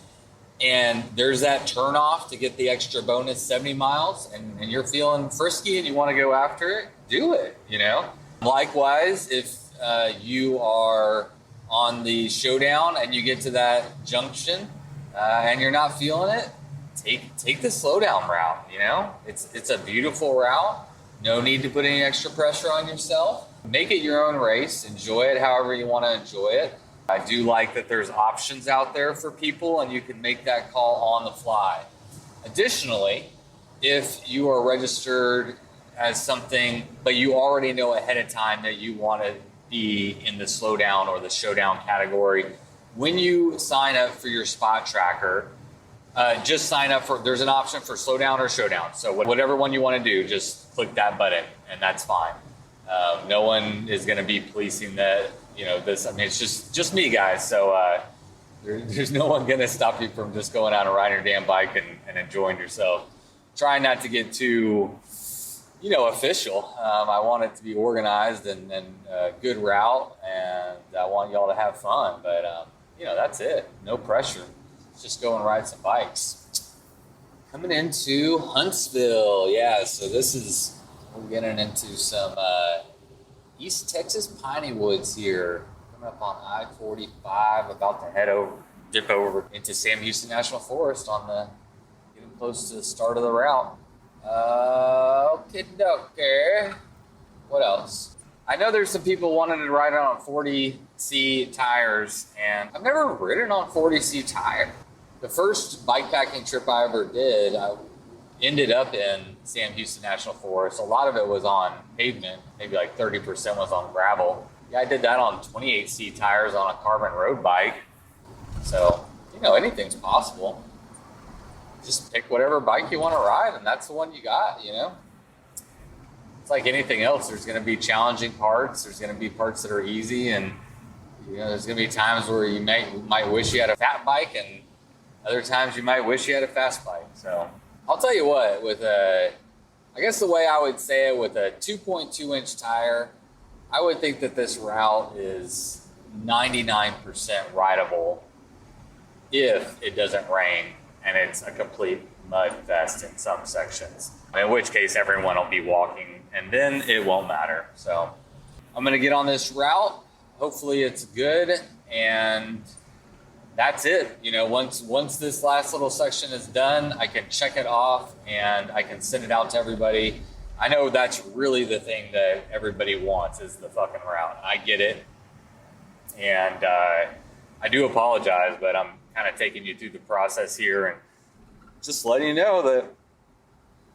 and there's that turnoff to get the extra bonus 70 miles, and you're feeling frisky and you want to go after it, do it, Likewise, if you are on the Showdown and you get to that junction and you're not feeling it, take the Slowdown route, It's a beautiful route. No need to put any extra pressure on yourself. Make it your own race. Enjoy it however you want to enjoy it. I do like that there's options out there for people, and you can make that call on the fly. Additionally, if you are registered as something, but you already know ahead of time that you want to be in the Slowdown or the Showdown category, when you sign up for your spot tracker, just sign up there's an option for Slowdown or Showdown. So whatever one you want to do, just click that button, and that's fine. No one is going to be policing that, this. I mean, it's just me, guys. So there's no one going to stop you from just going out and riding your damn bike and enjoying yourself. Try not to get too, official. I want it to be organized and a good route, and I want y'all to have fun. But, that's it. No pressure. Just go and ride some bikes. Coming into Huntsville. Yeah, so we're getting into some East Texas piney woods here. Coming up on I-45, about to dip over into Sam Houston National Forest getting close to the start of the route. Okay. What else? I know there's some people wanting to ride on 40C tires, and I've never ridden on 40C tire. The first bikepacking trip I ever did, I ended up in Sam Houston National Forest. A lot of it was on pavement, maybe like 30% was on gravel. Yeah, I did that on 28C tires on a carbon road bike. So, anything's possible. just pick whatever bike you want to ride, and that's the one you got, It's like anything else. There's going to be challenging parts. There's going to be parts that are easy, and there's going to be times where you might wish you had a fat bike, and other times you might wish you had a fast bike. So I'll tell you what, I guess the way I would say it, with a 2.2 inch tire, I would think that this route is 99% rideable if it doesn't rain and it's a complete mud fest in some sections, in which case everyone will be walking and then it won't matter. So I'm going to get on this route. Hopefully it's good, and that's it. Once this last little section is done, I can check it off and I can send it out to everybody. I know that's really the thing that everybody wants, is the fucking route. I get it. And I do apologize, but I'm kind of taking you through the process here and just letting you know that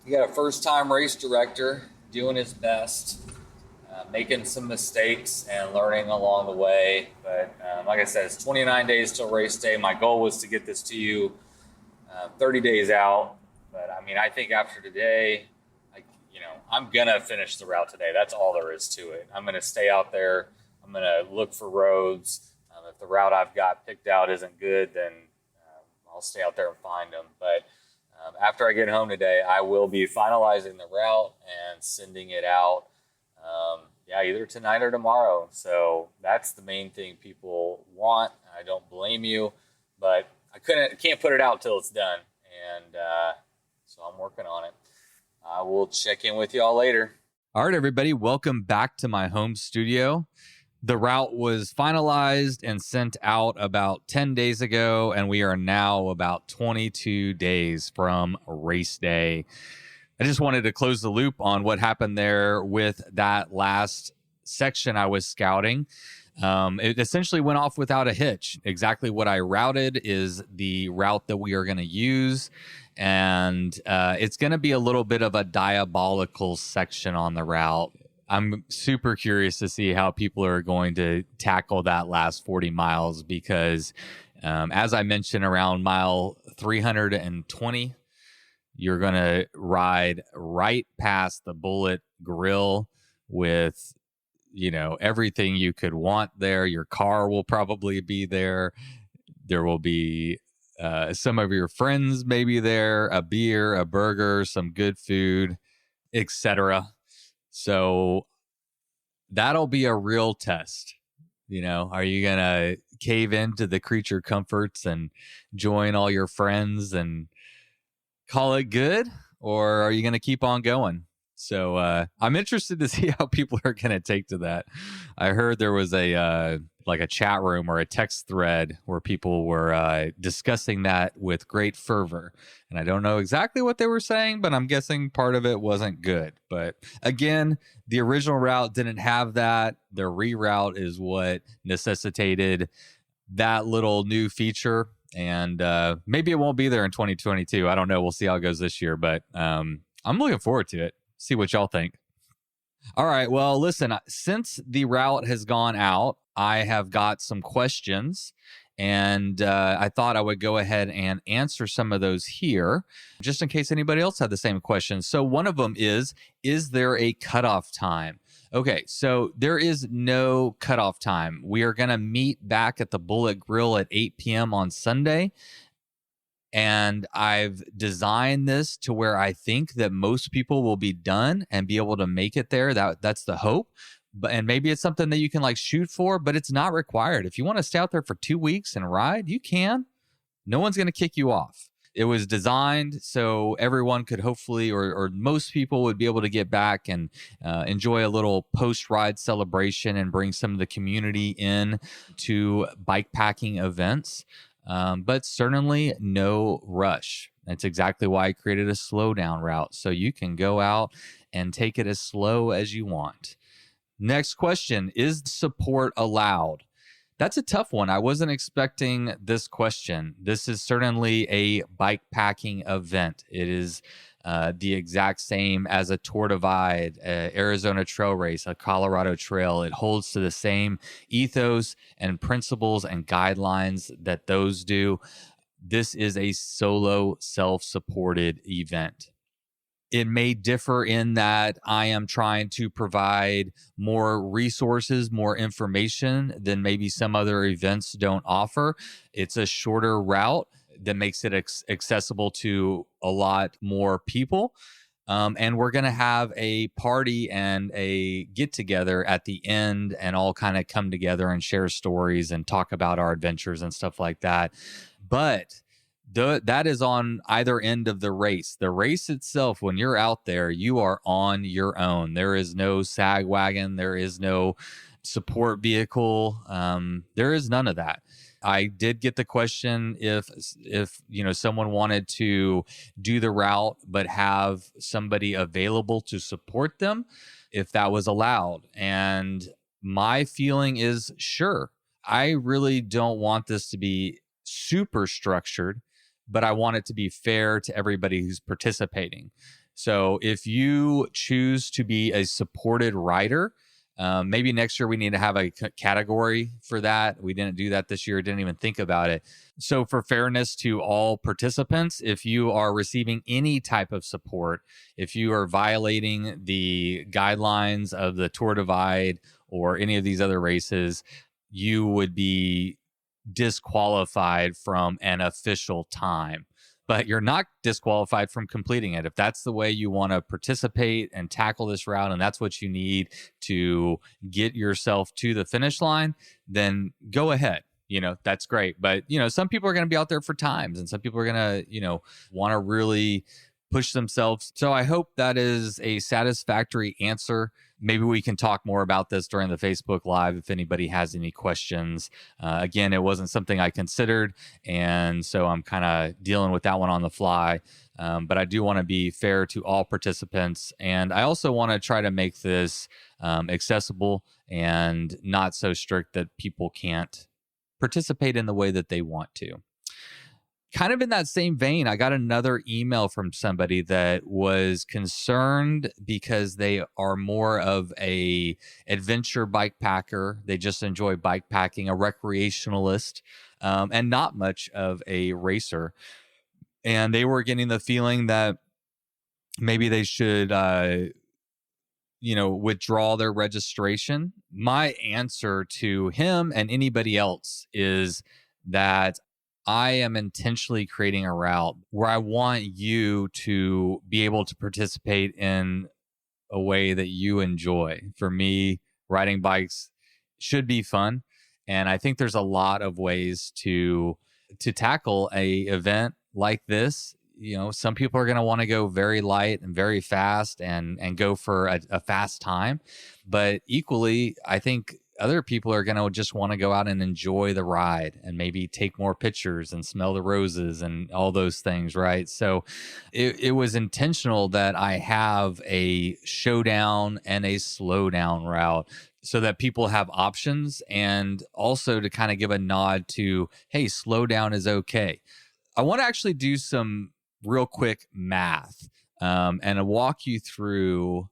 you got a first-time race director doing his best, making some mistakes and learning along the way. But like I said, it's 29 days till race day. My goal was to get this to you 30 days out. But I think after today, I'm going to finish the route today. That's all there is to it. I'm going to stay out there. I'm going to look for roads. If the route I've got picked out isn't good, then I'll stay out there and find them. But after I get home today, I will be finalizing the route and sending it out. Either tonight or tomorrow. So that's the main thing people want. I don't blame you, but I can't put it out till it's done. And so I'm working on it. I will check in with y'all later. All right, everybody, welcome back to my home studio. The route was finalized and sent out about 10 days ago, and we are now about 22 days from race day. I just wanted to close the loop on what happened there with that last section I was scouting. It essentially went off without a hitch. Exactly what I routed is the route that we are going to use. And it's going to be a little bit of a diabolical section on the route. I'm super curious to see how people are going to tackle that last 40 miles because, as I mentioned, around mile 320, you're going to ride right past the Bullet Grill with, everything you could want there. Your car will probably be there. There will be some of your friends maybe there, a beer, a burger, some good food, etc. So that'll be a real test. Are you going to cave into the creature comforts and join all your friends and call it good? Or are you going to keep on going? So I'm interested to see how people are going to take to that. I heard there was a chat room or a text thread where people were discussing that with great fervor. And I don't know exactly what they were saying, but I'm guessing part of it wasn't good. But again, the original route didn't have that. The reroute is what necessitated that little new feature. And maybe it won't be there in 2022. I don't know. We'll see how it goes this year. But I'm looking forward to it. See what y'all think. All right. Well, listen, since the route has gone out, I have got some questions, and I thought I would go ahead and answer some of those here, just in case anybody else had the same questions. So one of them is there a cutoff time? Okay, so there is no cutoff time. We are going to meet back at the Bullet Grill at 8 p.m. on Sunday. And I've designed this to where I think that most people will be done and be able to make it there. That's the hope. And maybe it's something that you can shoot for, but it's not required. If you want to stay out there for 2 weeks and ride, you can. No one's going to kick you off. It was designed so everyone could hopefully, or most people would be able to get back and enjoy a little post-ride celebration and bring some of the community in to bikepacking events. But certainly no rush. That's exactly why I created a slowdown route. So you can go out and take it as slow as you want. Next question, is support allowed? That's a tough one. I wasn't expecting this question. This is certainly a bikepacking event. It is the exact same as a Tour Divide, Arizona Trail Race, a Colorado Trail. It holds to the same ethos and principles and guidelines that those do. this is a solo self-supported event. It may differ in that I am trying to provide more resources, more information than maybe some other events don't offer. It's a shorter route that makes it accessible to a lot more people. And we're going to have a party and a get together at the end and all kind of come together and share stories and talk about our adventures and stuff like that. But that is on either end of the race. The race itself, when you're out there, you are on your own. There is no sag wagon. There is no support vehicle. There is none of that. I did get the question if someone wanted to do the route but have somebody available to support them, if that was allowed. And my feeling is sure. I really don't want this to be super structured, but I want it to be fair to everybody who's participating. So if you choose to be a supported rider, maybe next year we need to have a category for that. We didn't do that this year. Didn't even think about it. So for fairness to all participants, if you are receiving any type of support, if you are violating the guidelines of the Tour Divide or any of these other races, you would be disqualified from an official time. But you're not disqualified from completing it. If that's the way you want to participate and tackle this route, and that's what you need to get yourself to the finish line, then go ahead. That's great. But, some people are going to be out there for times, and some people are going to, want to really push themselves. So I hope that is a satisfactory answer. Maybe we can talk more about this during the Facebook Live if anybody has any questions. Again, it wasn't something I considered, and so I'm kind of dealing with that one on the fly. But I do want to be fair to all participants, and I also want to try to make this accessible and not so strict that people can't participate in the way that they want to. Kind of in that same vein, I got another email from somebody that was concerned because they are more of a adventure bike packer. They just enjoy bike packing, a recreationalist, and not much of a racer. And they were getting the feeling that maybe they should, withdraw their registration. My answer to him and anybody else is that I am intentionally creating a route where I want you to be able to participate in a way that you enjoy. For me, riding bikes should be fun. And I think there's a lot of ways to tackle a event like this. Some people are going to want to go very light and very fast and go for a fast time. But equally, I think other people are going to just want to go out and enjoy the ride and maybe take more pictures and smell the roses and all those things, right? So it was intentional that I have a showdown and a slowdown route so that people have options, and also to kind of give a nod to, hey, slowdown is okay. I want to actually do some real quick math and walk you through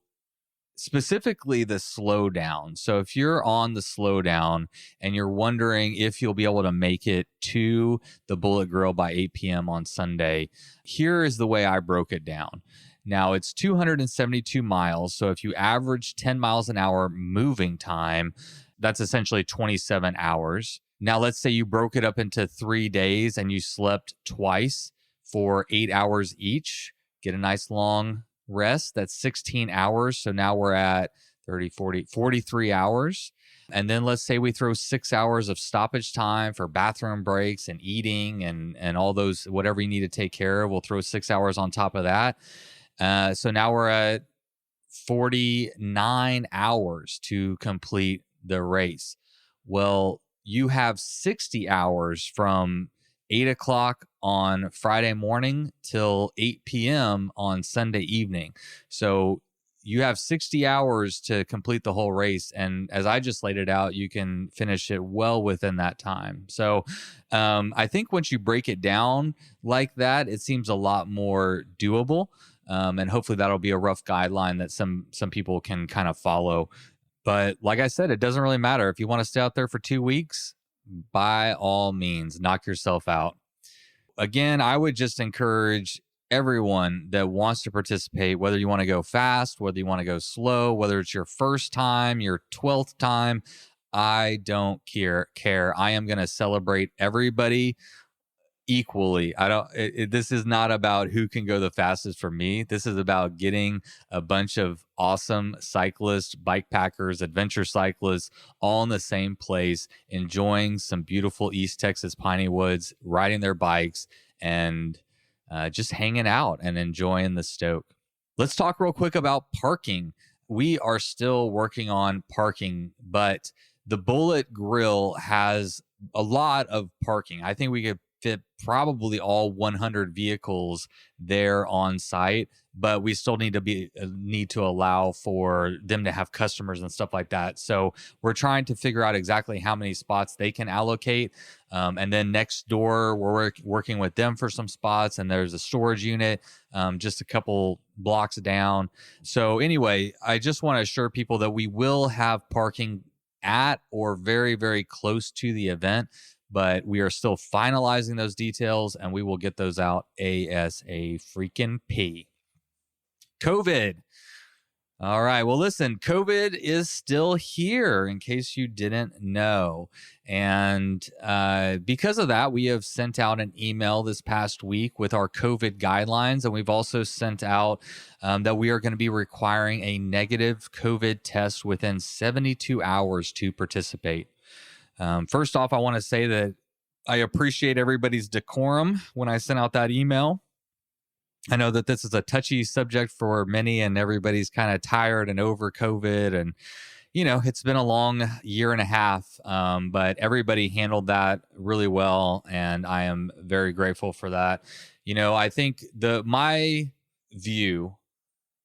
specifically the slowdown. So if you're on the slowdown and you're wondering if you'll be able to make it to the Bullet Grill by 8 p.m. on Sunday, here is the way I broke it down. Now, it's 272 miles. So if you average 10 miles an hour moving time, that's essentially 27 hours. Now, let's say you broke it up into 3 days and you slept twice for 8 hours each. Get a nice long rest. That's 16 hours. So now we're at 30, 40, 43 hours. And then let's say we throw 6 hours of stoppage time for bathroom breaks and eating and all those, whatever you need to take care of. We'll throw 6 hours on top of that. So now we're at 49 hours to complete the race. Well, you have 60 hours from 8 o'clock on Friday morning till 8 p.m. on Sunday evening. So you have 60 hours to complete the whole race. And as I just laid it out, you can finish it well within that time. So I think once you break it down like that, it seems a lot more doable. And hopefully that'll be a rough guideline that some people can kind of follow. But like I said, it doesn't really matter. If you want to stay out there for 2 weeks, by all means, knock yourself out. Again, I would just encourage everyone that wants to participate, whether you want to go fast, whether you want to go slow, whether it's your first time, your 12th time, I don't care. I am going to celebrate everybody equally. This is not about who can go the fastest for me. This is about getting a bunch of awesome cyclists, bike packers, adventure cyclists all in the same place, enjoying some beautiful East Texas piney woods, riding their bikes, and just hanging out and enjoying the stoke. Let's talk real quick about parking. We are still working on parking, but the Bullet Grill has a lot of parking. I think we could fit probably all 100 vehicles there on site, but we still need to allow for them to have customers and stuff like that. So we're trying to figure out exactly how many spots they can allocate. And then next door, we're working with them for some spots, and there's a storage unit just a couple blocks down. So anyway, I just want to assure people that we will have parking at or very, very close to the event, but we are still finalizing those details, and we will get those out ASAP. COVID. All right. Well, listen, COVID is still here, in case you didn't know. And because of that, we have sent out an email this past week with our COVID guidelines. And we've also sent out that we are going to be requiring a negative COVID test within 72 hours to participate. First off, I want to say that I appreciate everybody's decorum when I sent out that email. I know that this is a touchy subject for many, and everybody's kind of tired and over COVID. And, you know, it's been a long year and a half, but everybody handled that really well. And I am very grateful for that. You know, I think my view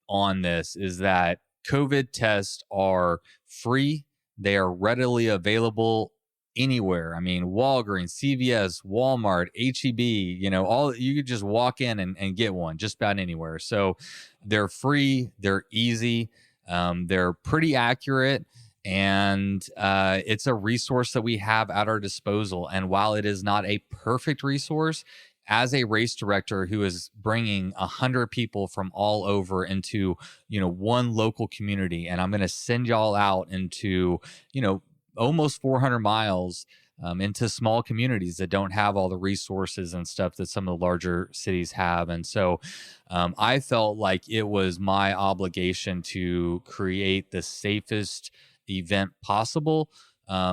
on this is that COVID tests are free. They are readily available anywhere. I mean, Walgreens, CVS, Walmart, HEB, you know, you could just walk in and get one just about anywhere. So they're free, they're easy, they're pretty accurate, and it's a resource that we have at our disposal. And while it is not a perfect resource, as a race director who is bringing 100 people from all over into, you know, one local community, and I'm going to send y'all out into, you know, almost 400 miles into small communities that don't have all the resources and stuff that some of the larger cities have. And so I felt like it was my obligation to create the safest event possible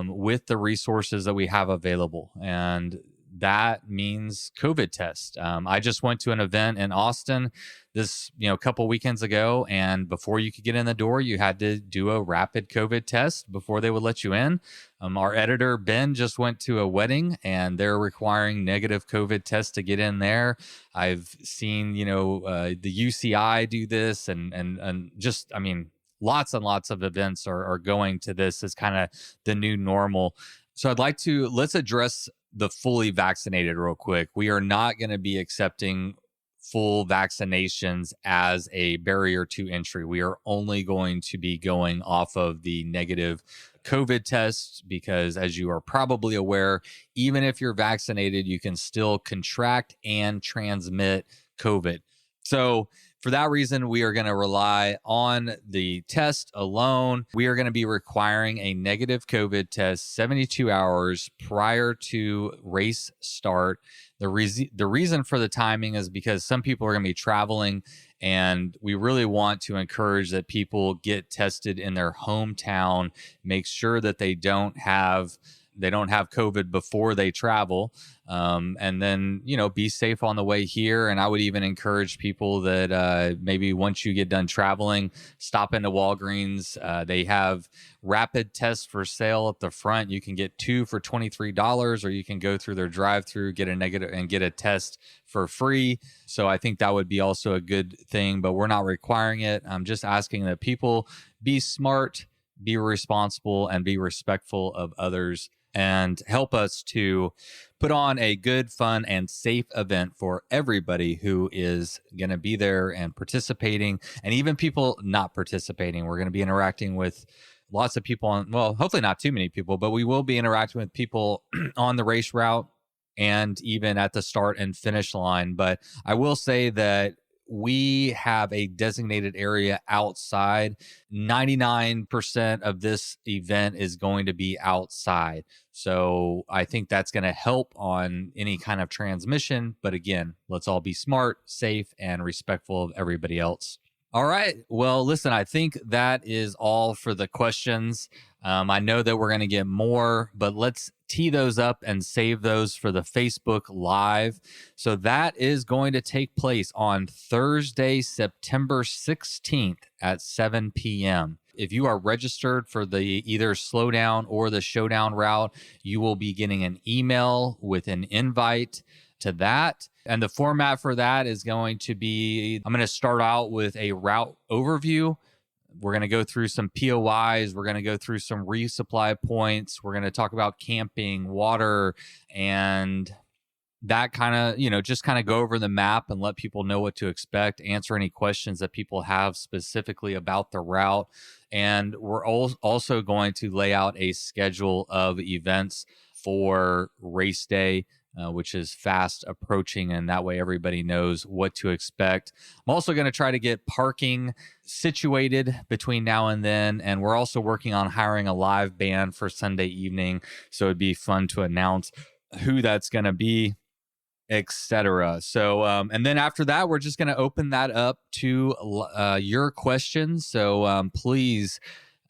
with the resources that we have available. And that means COVID test. I just went to an event in Austin a couple weekends ago, and before you could get in the door, you had to do a rapid COVID test before they would let you in. Our editor, Ben, just went to a wedding, and they're requiring negative COVID tests to get in there. I've seen, the UCI do this, and just, I mean, lots and lots of events are going to this as kind of the new normal. So let's address the fully vaccinated real quick. We are not going to be accepting full vaccinations as a barrier to entry. We are only going to be going off of the negative COVID tests because, as you are probably aware, even if you're vaccinated, you can still contract and transmit COVID. So for that reason, we are going to rely on the test alone. We are going to be requiring a negative COVID test 72 hours prior to race start. The reason for the timing is because some people are going to be traveling, and we really want to encourage that people get tested in their hometown, make sure that they don't have COVID before they travel, and then, be safe on the way here. And I would even encourage people that maybe once you get done traveling, stop into Walgreens. They have rapid tests for sale at the front. You can get 2 for $23, or you can go through their drive-through, get a negative and get a test for free. So I think that would be also a good thing, but we're not requiring it. I'm just asking that people be smart, be responsible, and be respectful of others, and help us to put on a good, fun, and safe event for everybody who is going to be there and participating, and even people not participating. We're going to be interacting with lots of people hopefully not too many people, but we will be interacting with people on the race route. and even at the start and finish line. But I will say that we have a designated area outside. 99% of this event is going to be outside. So I think that's going to help on any kind of transmission. But again, let's all be smart, safe, and respectful of everybody else. All right. Well, listen, I think that is all for the questions. I know that we're going to get more, but let's tee those up and save those for the Facebook Live. So that is going to take place on Thursday, September 16th at 7 p.m. If you are registered for the either Slowdown or the Showdown route, you will be getting an email with an invite to that. And the format for that is going to be, I'm going to start out with a route overview. We're going to go through some POIs. We're going to go through some resupply points. We're going to talk about camping, water, and that kind of, just kind of go over the map and let people know what to expect, answer any questions that people have specifically about the route. And we're also going to lay out a schedule of events for race day, which is fast approaching, and that way everybody knows what to expect. I'm also going to try to get parking situated between now and then, and we're also working on hiring a live band for Sunday evening, so it'd be fun to announce who that's going to be, etc. So, and then after that, we're just going to open that up to your questions. So please,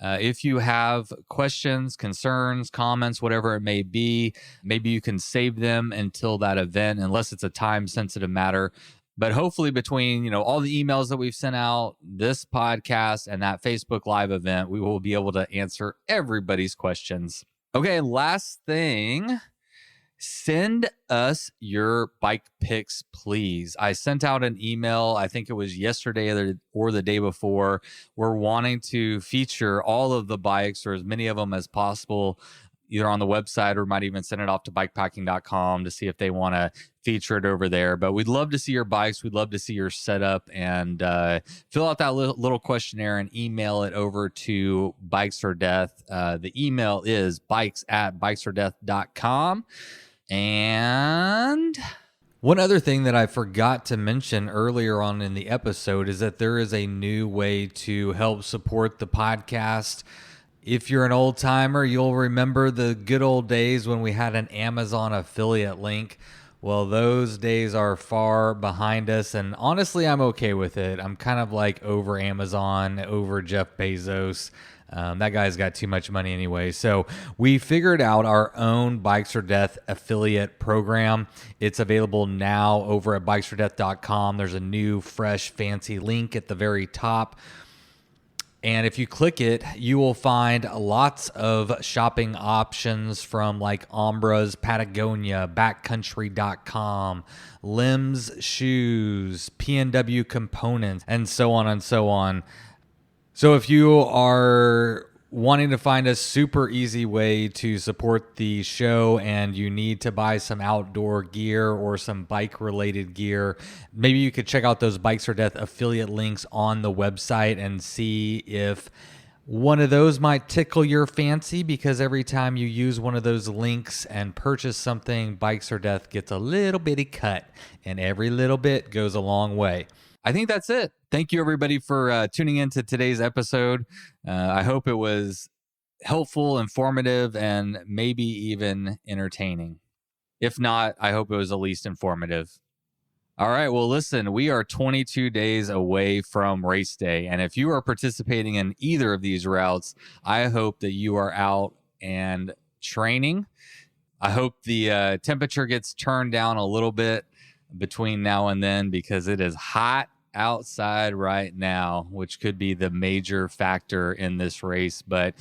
if you have questions, concerns, comments, whatever it may be, maybe you can save them until that event, unless it's a time-sensitive matter. But hopefully between, all the emails that we've sent out, this podcast, and that Facebook Live event, we will be able to answer everybody's questions. Okay, last thing. Send us your bike pics, please. I sent out an email, I think it was yesterday or the day before. We're wanting to feature all of the bikes, or as many of them as possible, either on the website, or might even send it off to bikepacking.com to see if they want to feature it over there. But we'd love to see your bikes. We'd love to see your setup, and fill out that little questionnaire and email it over to Bikes or Death. The email is bikes@bikesfordeath.com. And one other thing that I forgot to mention earlier on in the episode is that there is a new way to help support the podcast. If you're an old timer, you'll remember the good old days when we had an Amazon affiliate link. Well, those days are far behind us, and honestly, I'm okay with it. I'm kind of like over Amazon, over Jeff Bezos. That guy's got too much money anyway. So we figured out our own Bikes or Death affiliate program. It's available now over at bikesfordeath.com. There's a new, fresh, fancy link at the very top. And if you click it, you will find lots of shopping options from like Ombras, Patagonia, Backcountry.com, Limbs Shoes, PNW Components, and so on and so on. So if you are wanting to find a super easy way to support the show and you need to buy some outdoor gear or some bike related gear, maybe you could check out those Bikes or Death affiliate links on the website and see if one of those might tickle your fancy, because every time you use one of those links and purchase something, Bikes or Death gets a little bitty cut, and every little bit goes a long way. I think that's it. Thank you, everybody, for tuning into today's episode. I hope it was helpful, informative, and maybe even entertaining. If not, I hope it was at least informative. All right. Well, listen, we are 22 days away from race day. And if you are participating in either of these routes, I hope that you are out and training. I hope the temperature gets turned down a little bit between now and then, because it is hot outside right now, which could be the major factor in this race. But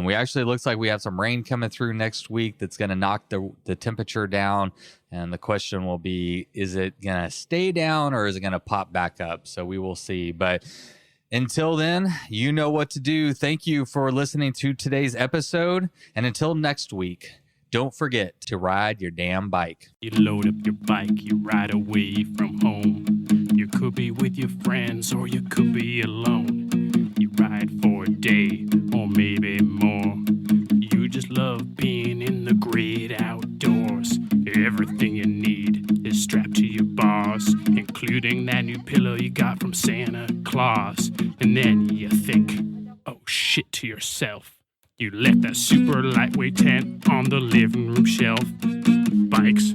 we actually, looks like we have some rain coming through next week that's going to knock the temperature down. And the question will be, is it going to stay down or is it going to pop back up? So we will see. But until then, you know what to do. Thank you for listening to today's episode. And until next week, don't forget to ride your damn bike. You load up your bike, you ride away from home. You could be with your friends or you could be alone. You ride for a day or maybe more. You just love being in the great outdoors. Everything including that new pillow you got from Santa Claus. And then you think, oh shit, to yourself. You left that super lightweight tent on the living room shelf. Bikes